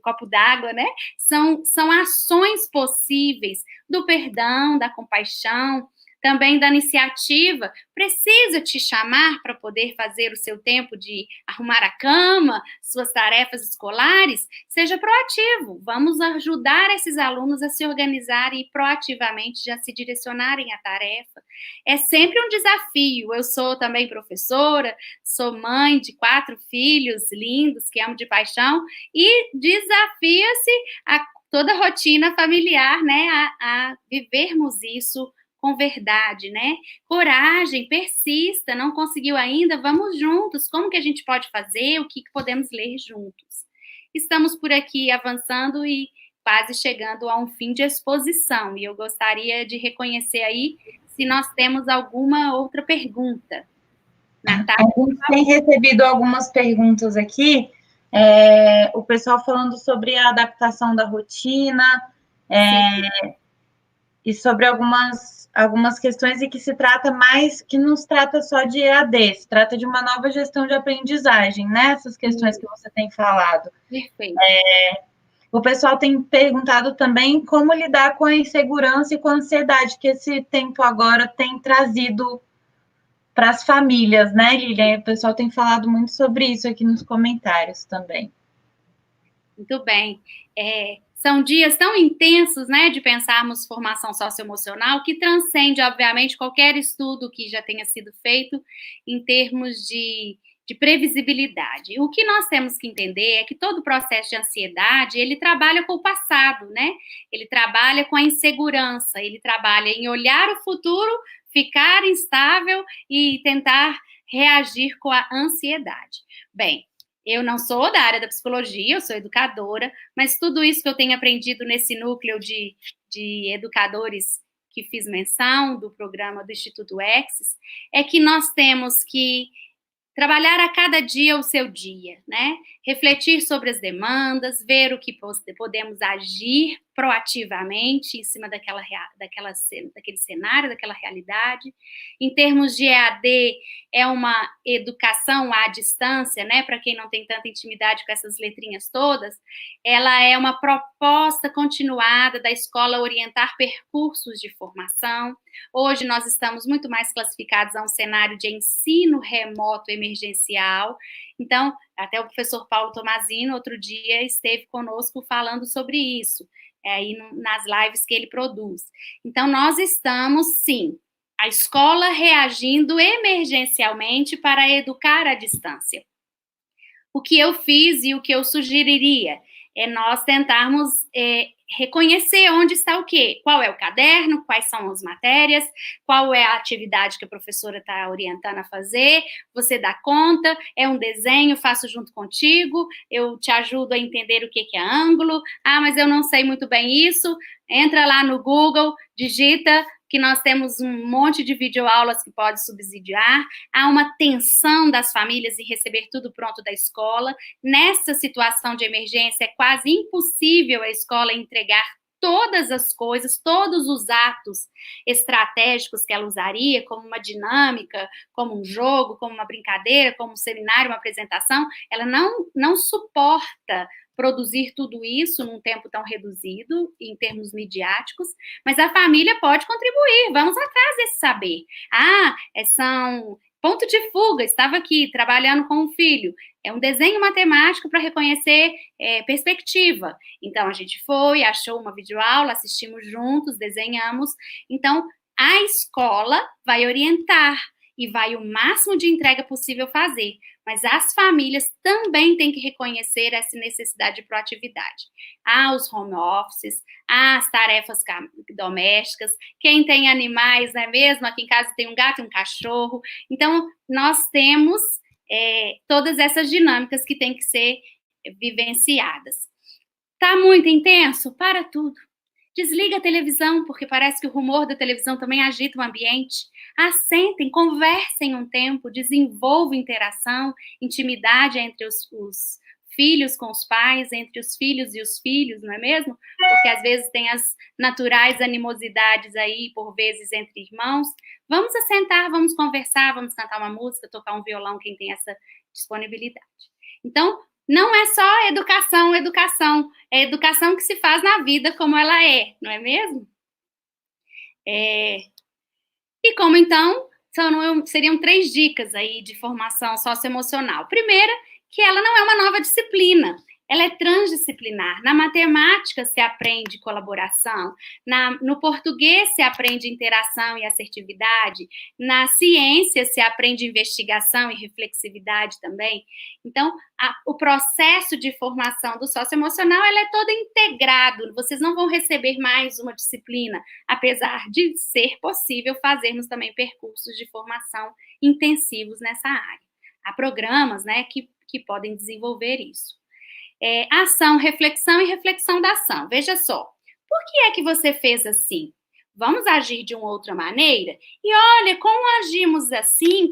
copo d'água, né? São ações possíveis do perdão, da compaixão, também da iniciativa. Preciso te chamar para poder fazer o seu tempo de arrumar a cama, suas tarefas escolares? Seja proativo. Vamos ajudar esses alunos a se organizarem e proativamente já se direcionarem à tarefa. É sempre um desafio. Eu sou também professora, sou mãe de 4 filhos lindos que amo de paixão e desafia-se a toda a rotina familiar, né, a vivermos isso com verdade, né? Coragem, persista, não conseguiu ainda? Vamos juntos. Como que a gente pode fazer? O que podemos ler juntos? Estamos por aqui avançando e quase chegando a um fim de exposição. E eu gostaria de reconhecer aí se nós temos alguma outra pergunta.
Natália? A gente tem recebido algumas perguntas aqui. O pessoal falando sobre a adaptação da rotina, e sobre algumas questões e que se trata mais, que não se trata só de EAD, se trata de uma nova gestão de aprendizagem, né? Essas questões que você tem falado.
Perfeito.
O pessoal tem perguntado também como lidar com a insegurança e com a ansiedade que esse tempo agora tem trazido para as famílias, né, Lilian? O pessoal tem falado muito sobre isso aqui nos comentários também.
Muito bem. São dias tão intensos, né, de pensarmos formação socioemocional, que transcende, obviamente, qualquer estudo que já tenha sido feito em termos de previsibilidade. O que nós temos que entender é que todo o processo de ansiedade, ele trabalha com o passado, né? Ele trabalha com a insegurança, ele trabalha em olhar o futuro, ficar instável e tentar reagir com a ansiedade. Bem, eu não sou da área da psicologia, eu sou educadora, mas tudo isso que eu tenho aprendido nesse núcleo de educadores que fiz menção do programa do Instituto Exis, é que nós temos que trabalhar a cada dia o seu dia, né? Refletir sobre as demandas, ver o que podemos agir proativamente em cima daquele cenário, daquela realidade. Em termos de EAD, é uma educação à distância, né? Para quem não tem tanta intimidade com essas letrinhas todas, ela é uma proposta continuada da escola orientar percursos de formação. Hoje nós estamos muito mais classificados a um cenário de ensino remoto emergencial. Então, até o professor Paulo Tomazino, outro dia, esteve conosco falando sobre isso, aí nas lives que ele produz. Então, nós estamos, sim, a escola reagindo emergencialmente para educar à distância. O que eu fiz e o que eu sugeriria é nós tentarmos reconhecer onde está o quê? Qual é o caderno, quais são as matérias, qual é a atividade que a professora está orientando a fazer, você dá conta, é um desenho, faço junto contigo, eu te ajudo a entender o que é ângulo, mas eu não sei muito bem isso, entra lá no Google, digita que nós temos um monte de videoaulas que pode subsidiar, há uma tensão das famílias em receber tudo pronto da escola. Nessa situação de emergência, é quase impossível a escola entregar todas as coisas, todos os atos estratégicos que ela usaria, como uma dinâmica, como um jogo, como uma brincadeira, como um seminário, uma apresentação, ela não suporta produzir tudo isso num tempo tão reduzido, em termos midiáticos, mas a família pode contribuir, vamos atrás desse saber. São ponto de fuga, estava aqui trabalhando com um filho, é um desenho matemático para reconhecer perspectiva. Então, a gente foi, achou uma videoaula, assistimos juntos, desenhamos. Então, a escola vai orientar e vai o máximo de entrega possível fazer. Mas as famílias também têm que reconhecer essa necessidade de proatividade. Os home offices, as tarefas domésticas, quem tem animais, não é mesmo? Aqui em casa tem um gato e um cachorro. Então, nós temos todas essas dinâmicas que têm que ser vivenciadas. Tá muito intenso? Para tudo. Desliga a televisão, porque parece que o rumor da televisão também agita o ambiente. Assentem, conversem um tempo, desenvolvam interação, intimidade entre os filhos com os pais, entre os filhos e os filhos, não é mesmo? Porque às vezes tem as naturais animosidades aí, por vezes, entre irmãos. Vamos assentar, vamos conversar, vamos cantar uma música, tocar um violão, quem tem essa disponibilidade. Então, não é só educação, é educação que se faz na vida como ela é, não é mesmo? E como então, seriam 3 dicas aí de formação socioemocional. Primeira, que ela não é uma nova disciplina, ela é transdisciplinar. Na matemática se aprende colaboração, no português se aprende interação e assertividade, na ciência se aprende investigação e reflexividade também. Então, o processo de formação do socioemocional ela é todo integrado, vocês não vão receber mais uma disciplina, apesar de ser possível fazermos também percursos de formação intensivos nessa área. Há programas, né, que podem desenvolver isso. Ação, reflexão e reflexão da ação. Veja só, por que é que você fez assim? Vamos agir de uma outra maneira? E olha, como agimos assim,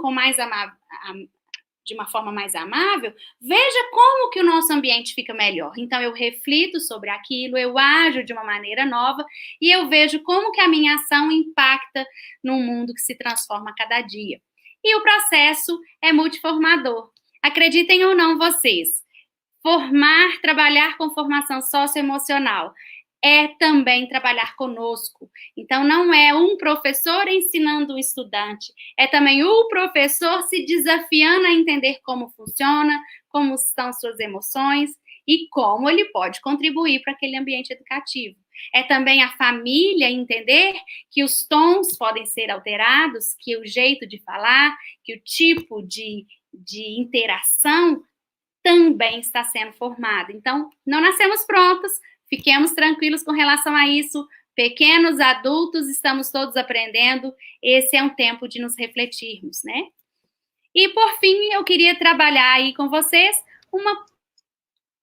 de uma forma mais amável, veja como que o nosso ambiente fica melhor. Então, eu reflito sobre aquilo, eu ajo de uma maneira nova e eu vejo como que a minha ação impacta num mundo que se transforma a cada dia. E o processo é multiformador. Acreditem ou não vocês, trabalhar com formação socioemocional é também trabalhar conosco. Então, não é um professor ensinando o estudante, é também o professor se desafiando a entender como funciona, como estão suas emoções e como ele pode contribuir para aquele ambiente educativo. É também a família entender que os tons podem ser alterados, que o jeito de falar, que o tipo de interação também está sendo formado. Então, não nascemos prontos, fiquemos tranquilos com relação a isso. Pequenos adultos, estamos todos aprendendo. Esse é um tempo de nos refletirmos, né? E, por fim, eu queria trabalhar aí com vocês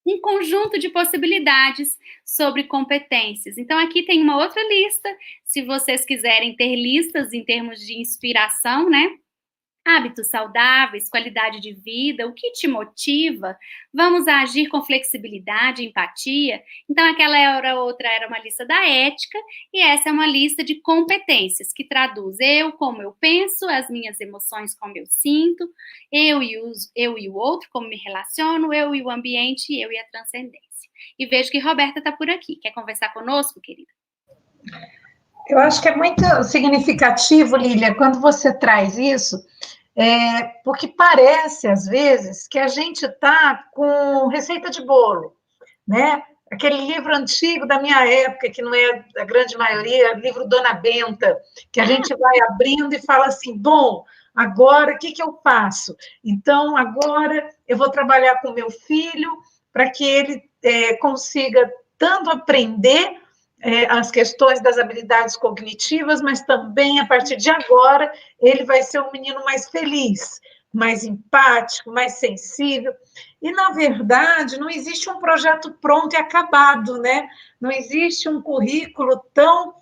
um conjunto de possibilidades sobre competências. Então, aqui tem uma outra lista, se vocês quiserem ter listas em termos de inspiração, né? Hábitos saudáveis, qualidade de vida, o que te motiva? Vamos agir com flexibilidade, empatia? Então, outra era uma lista da ética, e essa é uma lista de competências, que traduz eu como eu penso, as minhas emoções como eu sinto, eu e o outro, como me relaciono, eu e o ambiente, eu e a transcendência. E vejo que Roberta está por aqui. Quer conversar conosco, querida?
Eu acho que é muito significativo, Lília, quando você traz isso, porque parece, às vezes, que a gente está com receita de bolo, né? Aquele livro antigo da minha época, que não é a grande maioria, livro Dona Benta, que a gente vai abrindo e fala assim, bom, agora o que eu faço? Então, agora eu vou trabalhar com meu filho para que ele consiga tanto aprender as questões das habilidades cognitivas, mas também, a partir de agora, ele vai ser um menino mais feliz, mais empático, mais sensível. E, na verdade, não existe um projeto pronto e acabado, né? Não existe um currículo tão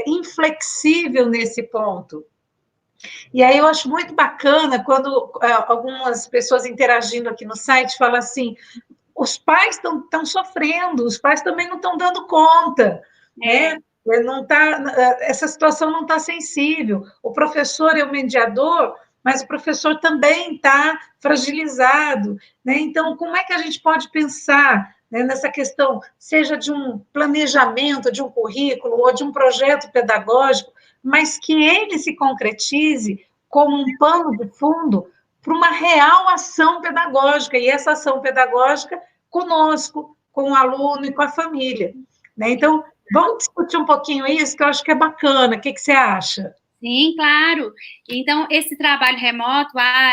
inflexível nesse ponto. E aí eu acho muito bacana quando algumas pessoas interagindo aqui no site falam assim, os pais estão sofrendo, os pais também não estão dando conta, né? Não tá, essa situação não está sensível. O professor é o mediador, mas o professor também está fragilizado, né? Então, como é que a gente pode pensar, né, nessa questão, seja de um planejamento, de um currículo ou de um projeto pedagógico, mas que ele se concretize como um pano de fundo para uma real ação pedagógica, e essa ação pedagógica conosco, com o aluno e com a família. Né? Então, vamos discutir um pouquinho isso, que eu acho que é bacana. O que você acha?
Sim, claro. Então, esse trabalho remoto,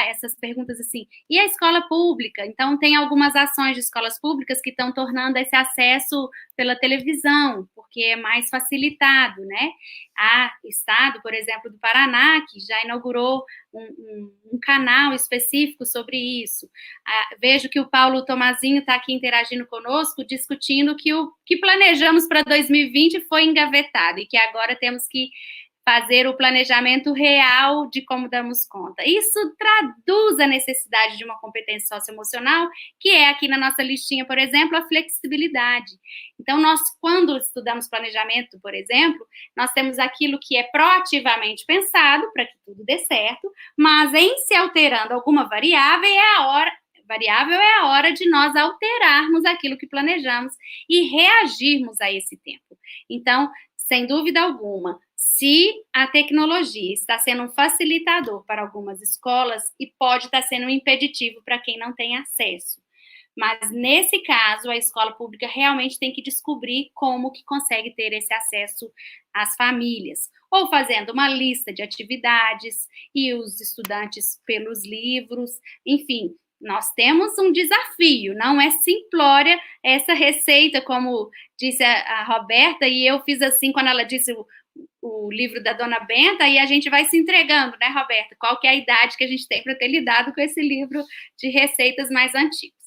essas perguntas assim, e a escola pública? Então, tem algumas ações de escolas públicas que estão tornando esse acesso pela televisão, porque é mais facilitado, né? Há estado, por exemplo, do Paraná, que já inaugurou um canal específico sobre isso. Vejo que o Paulo Tomazinho está aqui interagindo conosco, discutindo que o que planejamos para 2020 foi engavetado e que agora temos que fazer o planejamento real de como damos conta. Isso traduz a necessidade de uma competência socioemocional, que é aqui na nossa listinha, por exemplo, a flexibilidade. Então, nós, quando estudamos planejamento, por exemplo, nós temos aquilo que é proativamente pensado para que tudo dê certo, mas em se alterando alguma variável, é a hora de nós alterarmos aquilo que planejamos e reagirmos a esse tempo. Então, sem dúvida alguma, se a tecnologia está sendo um facilitador para algumas escolas e pode estar sendo um impeditivo para quem não tem acesso. Mas, nesse caso, a escola pública realmente tem que descobrir como que consegue ter esse acesso às famílias. Ou fazendo uma lista de atividades e os estudantes pelos livros, enfim. Nós temos um desafio, não é simplória essa receita, como disse a Roberta, e eu fiz assim quando ela disse o livro da Dona Benta, e a gente vai se entregando, né, Roberta? Qual que é a idade que a gente tem para ter lidado com esse livro de receitas mais antigos?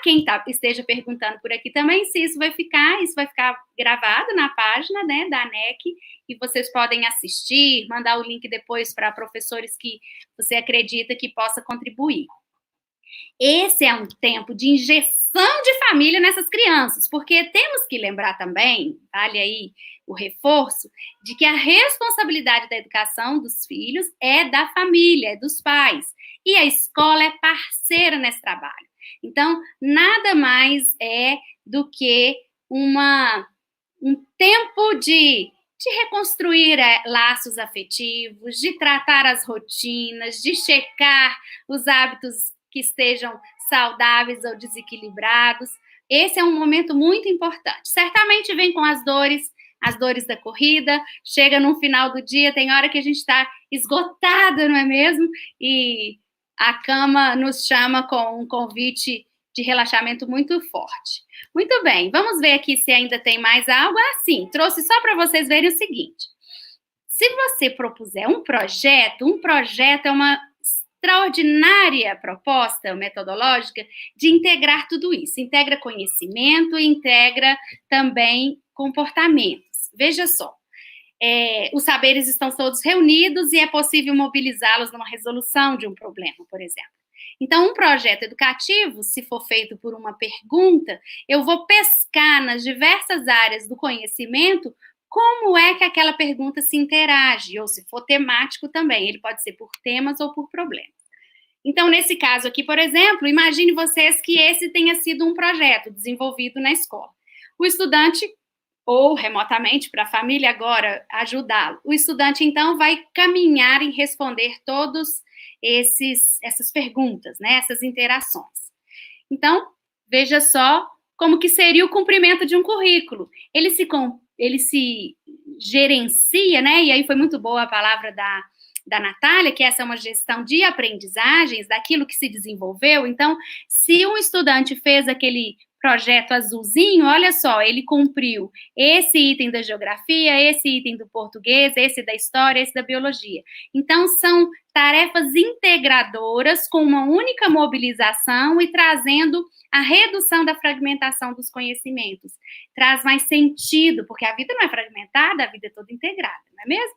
Quem esteja perguntando por aqui também se isso vai ficar gravado na página, né, da ANEC, e vocês podem assistir, mandar o link depois para professores que você acredita que possa contribuir. Esse é um tempo de injeção de família nessas crianças, porque temos que lembrar também, vale aí o reforço, de que a responsabilidade da educação dos filhos é da família, é dos pais, e a escola é parceira nesse trabalho. Então, nada mais é do que um tempo de reconstruir laços afetivos, de tratar as rotinas, de checar os hábitos que estejam saudáveis ou desequilibrados. Esse é um momento muito importante. Certamente vem com as dores da corrida, chega no final do dia, tem hora que a gente está esgotada, não é mesmo? E a cama nos chama com um convite de relaxamento muito forte. Muito bem, vamos ver aqui se ainda tem mais algo. Sim, trouxe só para vocês verem o seguinte. Se você propuser um projeto é uma extraordinária proposta metodológica de integrar tudo isso. Integra conhecimento e integra também comportamentos. Veja só, os saberes estão todos reunidos e é possível mobilizá-los numa resolução de um problema, por exemplo. Então, um projeto educativo, se for feito por uma pergunta, eu vou pescar nas diversas áreas do conhecimento como é que aquela pergunta se interage, ou se for temático também, ele pode ser por temas ou por problemas. Então, nesse caso aqui, por exemplo, imagine vocês que esse tenha sido um projeto desenvolvido na escola. O estudante, ou remotamente para a família agora ajudá-lo, o estudante, então, vai caminhar em responder todos essas perguntas, né, essas interações. Então, veja só como que seria o cumprimento de um currículo. Ele se gerencia, né, e aí foi muito boa a palavra da Natália, que essa é uma gestão de aprendizagens, daquilo que se desenvolveu. Então, se um estudante fez aquele projeto azulzinho, olha só, ele cumpriu esse item da geografia, esse item do português, esse da história, esse da biologia. Então, são tarefas integradoras com uma única mobilização e trazendo a redução da fragmentação dos conhecimentos. Traz mais sentido, porque a vida não é fragmentada, a vida é toda integrada, não é mesmo?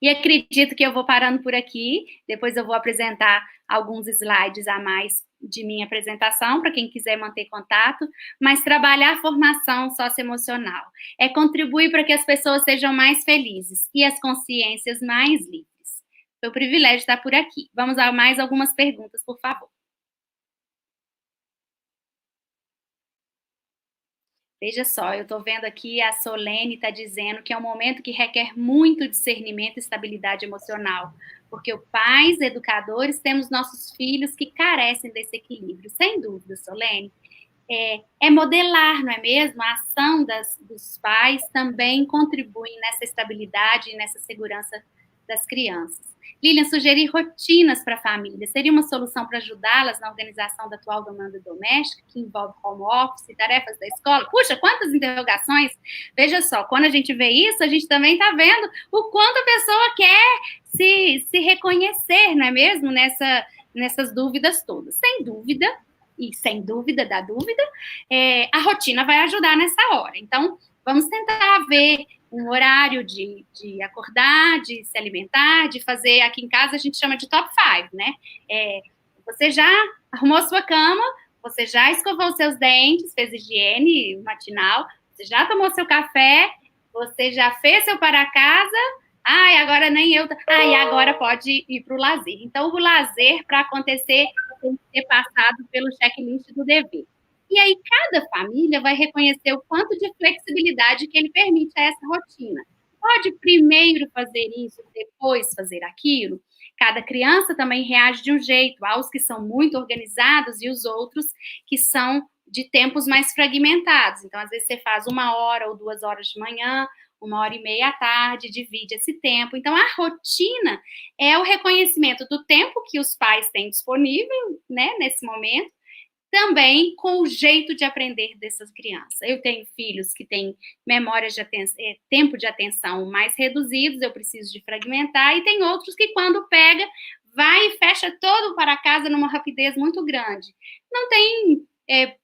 E acredito que eu vou parando por aqui, depois eu vou apresentar alguns slides a mais de minha apresentação, para quem quiser manter contato, mas trabalhar a formação socioemocional é contribuir para que as pessoas sejam mais felizes e as consciências mais livres. Foi um privilégio estar por aqui. Vamos a mais algumas perguntas, por favor. Veja só, eu estou vendo aqui a Solene está dizendo que é um momento que requer muito discernimento e estabilidade emocional, porque pais, educadores, temos nossos filhos que carecem desse equilíbrio. Sem dúvida, Solene. É modelar, não é mesmo? A ação dos pais também contribui nessa estabilidade e nessa segurança das crianças. Lilian, sugerir rotinas para a família seria uma solução para ajudá-las na organização da atual demanda doméstica, que envolve home office, tarefas da escola? Puxa, quantas interrogações! Veja só, quando a gente vê isso, a gente também está vendo o quanto a pessoa quer se reconhecer, não é mesmo? Nessas dúvidas todas. Sem dúvida, e sem dúvida da dúvida, a rotina vai ajudar nessa hora. Então, vamos tentar ver um horário de acordar, de se alimentar, de fazer, aqui em casa a gente chama de top 5, né? Você já arrumou sua cama, você já escovou seus dentes, fez higiene matinal, você já tomou seu café, você já fez seu para casa, agora nem eu, e agora pode ir para o lazer. Então, o lazer, para acontecer, tem que ser passado pelo checklist do dever. E aí, cada família vai reconhecer o quanto de flexibilidade que ele permite a essa rotina. Pode primeiro fazer isso, depois fazer aquilo? Cada criança também reage de um jeito. Há os que são muito organizados e os outros que são de tempos mais fragmentados. Então, às vezes, você faz 1 hora ou 2 horas de manhã, 1h30 à tarde, divide esse tempo. Então, a rotina é o reconhecimento do tempo que os pais têm disponível, né, nesse momento, também com o jeito de aprender dessas crianças. Eu tenho filhos que têm memórias de tempo de atenção mais reduzidos, eu preciso de fragmentar, e tem outros que, quando pega, vai e fecha todo para casa numa rapidez muito grande. Não tem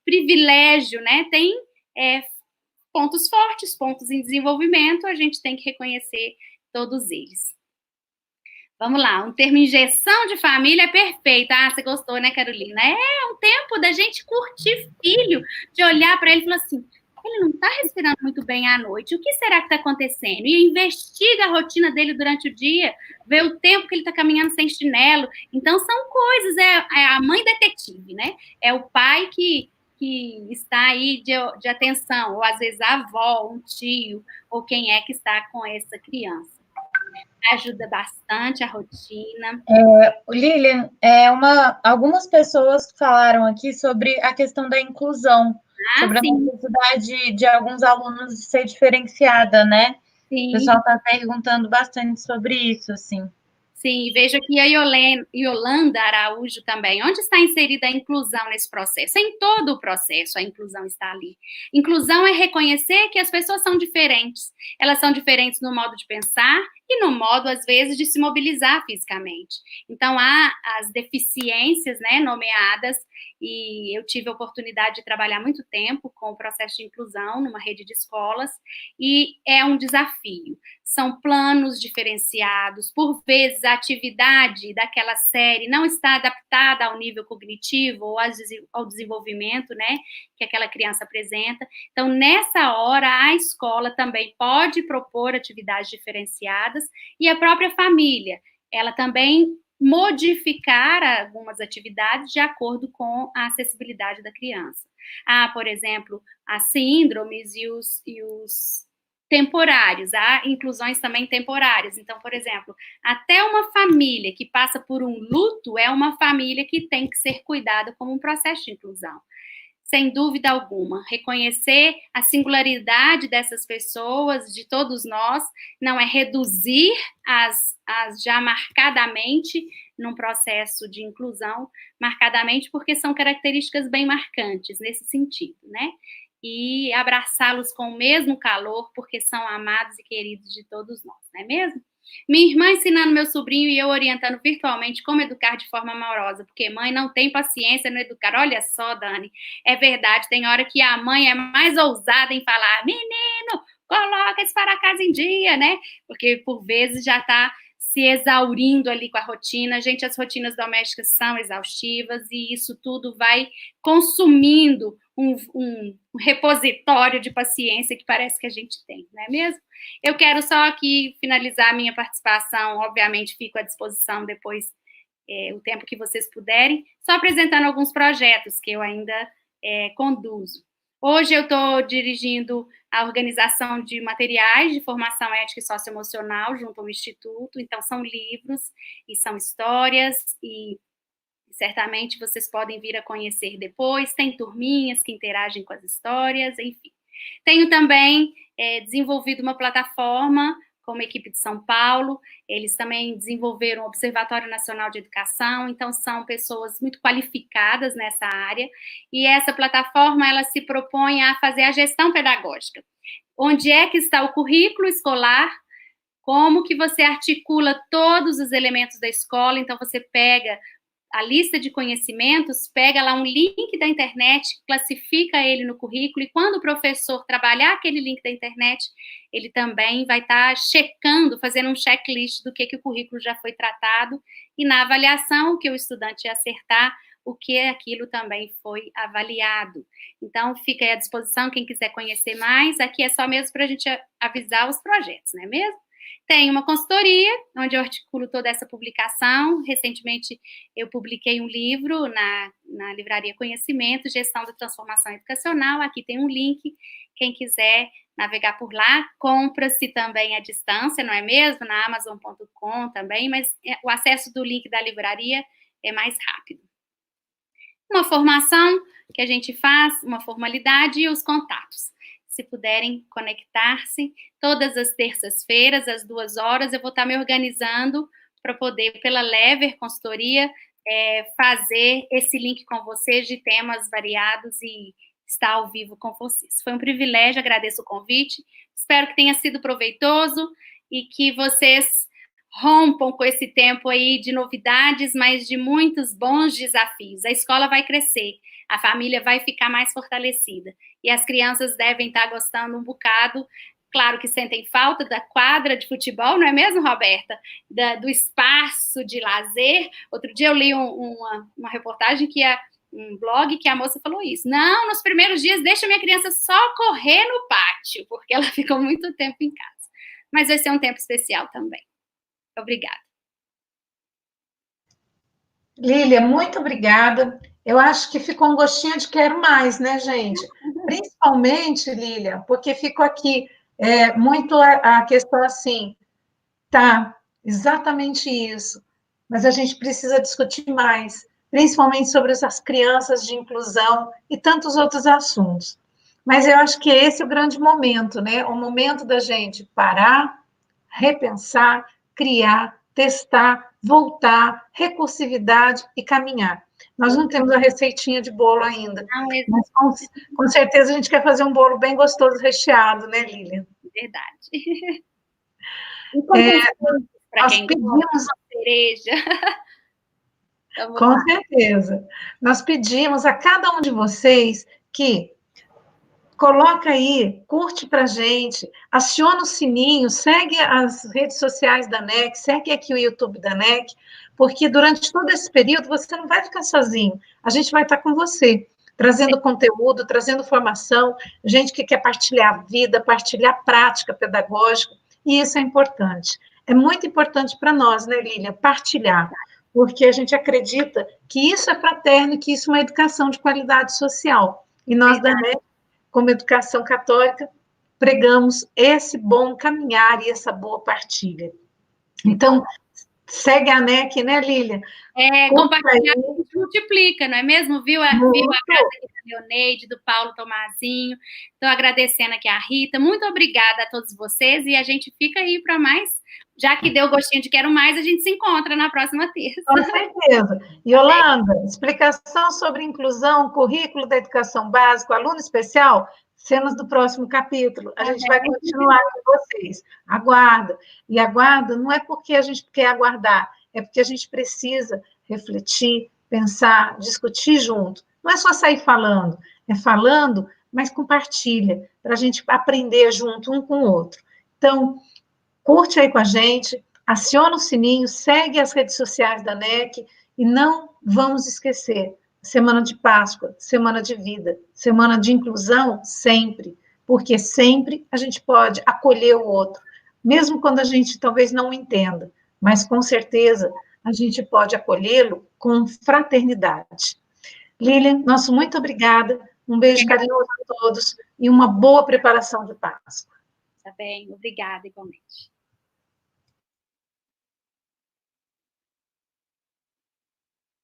privilégio, né? Tem pontos fortes, pontos em desenvolvimento, a gente tem que reconhecer todos eles. Vamos lá, um termo injeção de família é perfeito. Você gostou, né, Carolina? É um tempo da gente curtir filho, de olhar para ele e falar assim, ele não está respirando muito bem à noite, o que será que está acontecendo? E investiga a rotina dele durante o dia, vê o tempo que ele está caminhando sem chinelo. Então, são coisas, é a mãe detetive, né? É o pai que está aí de atenção, ou às vezes a avó, um tio, ou quem é que está com essa criança. Ajuda bastante a rotina.
Lilian, algumas pessoas falaram aqui sobre a questão da inclusão, sobre
sim.
a necessidade de alguns alunos de ser diferenciada, né?
Sim.
O pessoal está perguntando bastante sobre isso, assim.
Sim, vejo aqui a Yolanda Araújo também. Onde está inserida a inclusão nesse processo? Em todo o processo a inclusão está ali. Inclusão é reconhecer que as pessoas são diferentes. Elas são diferentes no modo de pensar e no modo, às vezes, de se mobilizar fisicamente. Então, há as deficiências, né, nomeadas, e eu tive a oportunidade de trabalhar muito tempo com o processo de inclusão numa rede de escolas, e é um desafio. São planos diferenciados, por vezes a atividade daquela série não está adaptada ao nível cognitivo ou ao desenvolvimento, né, que aquela criança apresenta. Então, nessa hora, a escola também pode propor atividades diferenciadas e a própria família, ela também modificar algumas atividades de acordo com a acessibilidade da criança. Por exemplo, as síndromes e os temporários, há inclusões também temporárias. Então, por exemplo, até uma família que passa por um luto é uma família que tem que ser cuidada como um processo de inclusão. Sem dúvida alguma, reconhecer a singularidade dessas pessoas, de todos nós, não é reduzir as já marcadamente num processo de inclusão, marcadamente porque são características bem marcantes nesse sentido, né? E abraçá-los com o mesmo calor, porque são amados e queridos de todos nós, não é mesmo? Minha irmã ensinando meu sobrinho e eu orientando virtualmente como educar de forma amorosa, porque mãe não tem paciência no educar. Olha só, Dani, é verdade, tem hora que a mãe é mais ousada em falar, menino, coloca esse para casa em dia, né? Porque por vezes já está se exaurindo ali com a rotina. Gente, as rotinas domésticas são exaustivas e isso tudo vai consumindo um repositório de paciência que parece que a gente tem, não é mesmo? Eu quero só aqui finalizar a minha participação, obviamente fico à disposição depois, o tempo que vocês puderem, só apresentando alguns projetos que eu ainda conduzo. Hoje eu estou dirigindo a organização de materiais de formação ética e socioemocional junto ao Instituto, então são livros e são histórias e certamente vocês podem vir a conhecer depois, tem turminhas que interagem com as histórias, enfim. Tenho também desenvolvido uma plataforma com uma equipe de São Paulo, eles também desenvolveram o Observatório Nacional de Educação, então são pessoas muito qualificadas nessa área, e essa plataforma, ela se propõe a fazer a gestão pedagógica. Onde é que está o currículo escolar, como que você articula todos os elementos da escola, então você pega a lista de conhecimentos, pega lá um link da internet, classifica ele no currículo, e quando o professor trabalhar aquele link da internet, ele também vai estar checando, fazendo um checklist do que o currículo já foi tratado, e na avaliação, que o estudante acertar, o que aquilo também foi avaliado. Então, fica aí à disposição, quem quiser conhecer mais, aqui é só mesmo para a gente avisar os projetos, não é mesmo? Tem uma consultoria, onde eu articulo toda essa publicação. Recentemente, eu publiquei um livro na Livraria Conhecimento, Gestão da Transformação Educacional. Aqui tem um link, quem quiser navegar por lá, compra-se também à distância, não é mesmo? Na Amazon.com também, mas o acesso do link da livraria é mais rápido. Uma formação que a gente faz, uma formalidade e os contatos. Se puderem conectar-se, todas as terças-feiras, às 2h, eu vou estar me organizando para poder, pela Lever Consultoria, fazer esse link com vocês de temas variados e estar ao vivo com vocês. Foi um privilégio, agradeço o convite, espero que tenha sido proveitoso e que vocês rompam com esse tempo aí de novidades, mas de muitos bons desafios. A escola vai crescer, a família vai ficar mais fortalecida. E as crianças devem estar gostando um bocado, claro que sentem falta da quadra de futebol, não é mesmo, Roberta? Do espaço de lazer. Outro dia eu li uma reportagem que um blog que a moça falou isso. Não, nos primeiros dias deixa minha criança só correr no pátio, porque ela ficou muito tempo em casa. Mas vai ser um tempo especial também. Obrigada.
Lília, muito obrigada. Eu acho que ficou um gostinho de quero mais, né, gente? Principalmente, Lília, porque ficou aqui muito a questão assim, tá, exatamente isso, mas a gente precisa discutir mais, principalmente sobre essas crianças de inclusão e tantos outros assuntos. Mas eu acho que esse é o grande momento, né? O momento da gente parar, repensar, criar, testar, voltar, recursividade e caminhar. Nós não temos a receitinha de bolo ainda, mas com certeza a gente quer fazer um bolo bem gostoso, recheado, né, Lília?
Verdade. E para quem
pedimos
cereja.
Com certeza. Nós pedimos a cada um de vocês que coloca aí, curte para a gente, aciona o sininho, segue as redes sociais da NEC, segue aqui o YouTube da NEC, porque durante todo esse período você não vai ficar sozinho, a gente vai estar com você, trazendo conteúdo, trazendo formação, gente que quer partilhar vida, partilhar prática pedagógica, e isso é importante. É muito importante para nós, né, Lília, partilhar, porque a gente acredita que isso é fraterno, que isso é uma educação de qualidade social. E nós da NEC, como educação católica, pregamos esse bom caminhar e essa boa partilha. Então, segue a NEC, né, Lília?
Compartilhar multiplica, não é mesmo? Viu a frase aqui da Leoneide, do Paulo Tomazinho. Então, agradecendo aqui a Rita. Muito obrigada a todos vocês. E a gente fica aí para mais. Já que deu gostinho de quero mais, a gente se encontra na próxima terça.
Com certeza. Yolanda, explicação sobre inclusão, currículo da educação básica, aluno especial, cenas do próximo capítulo. A gente vai continuar com vocês. Aguarda. E aguarda não é porque a gente quer aguardar, é porque a gente precisa refletir, pensar, discutir junto. Não é só sair falando, é falando, mas compartilha, para a gente aprender junto um com o outro. Então, curte aí com a gente, aciona o sininho, segue as redes sociais da NEC e não vamos esquecer, semana de Páscoa, semana de vida, semana de inclusão, sempre, porque sempre a gente pode acolher o outro, mesmo quando a gente talvez não entenda, mas com certeza a gente pode acolhê-lo com fraternidade. Lilian, nosso muito obrigada, um beijo carinhoso a todos e uma boa preparação de Páscoa.
Tá bem, obrigada igualmente.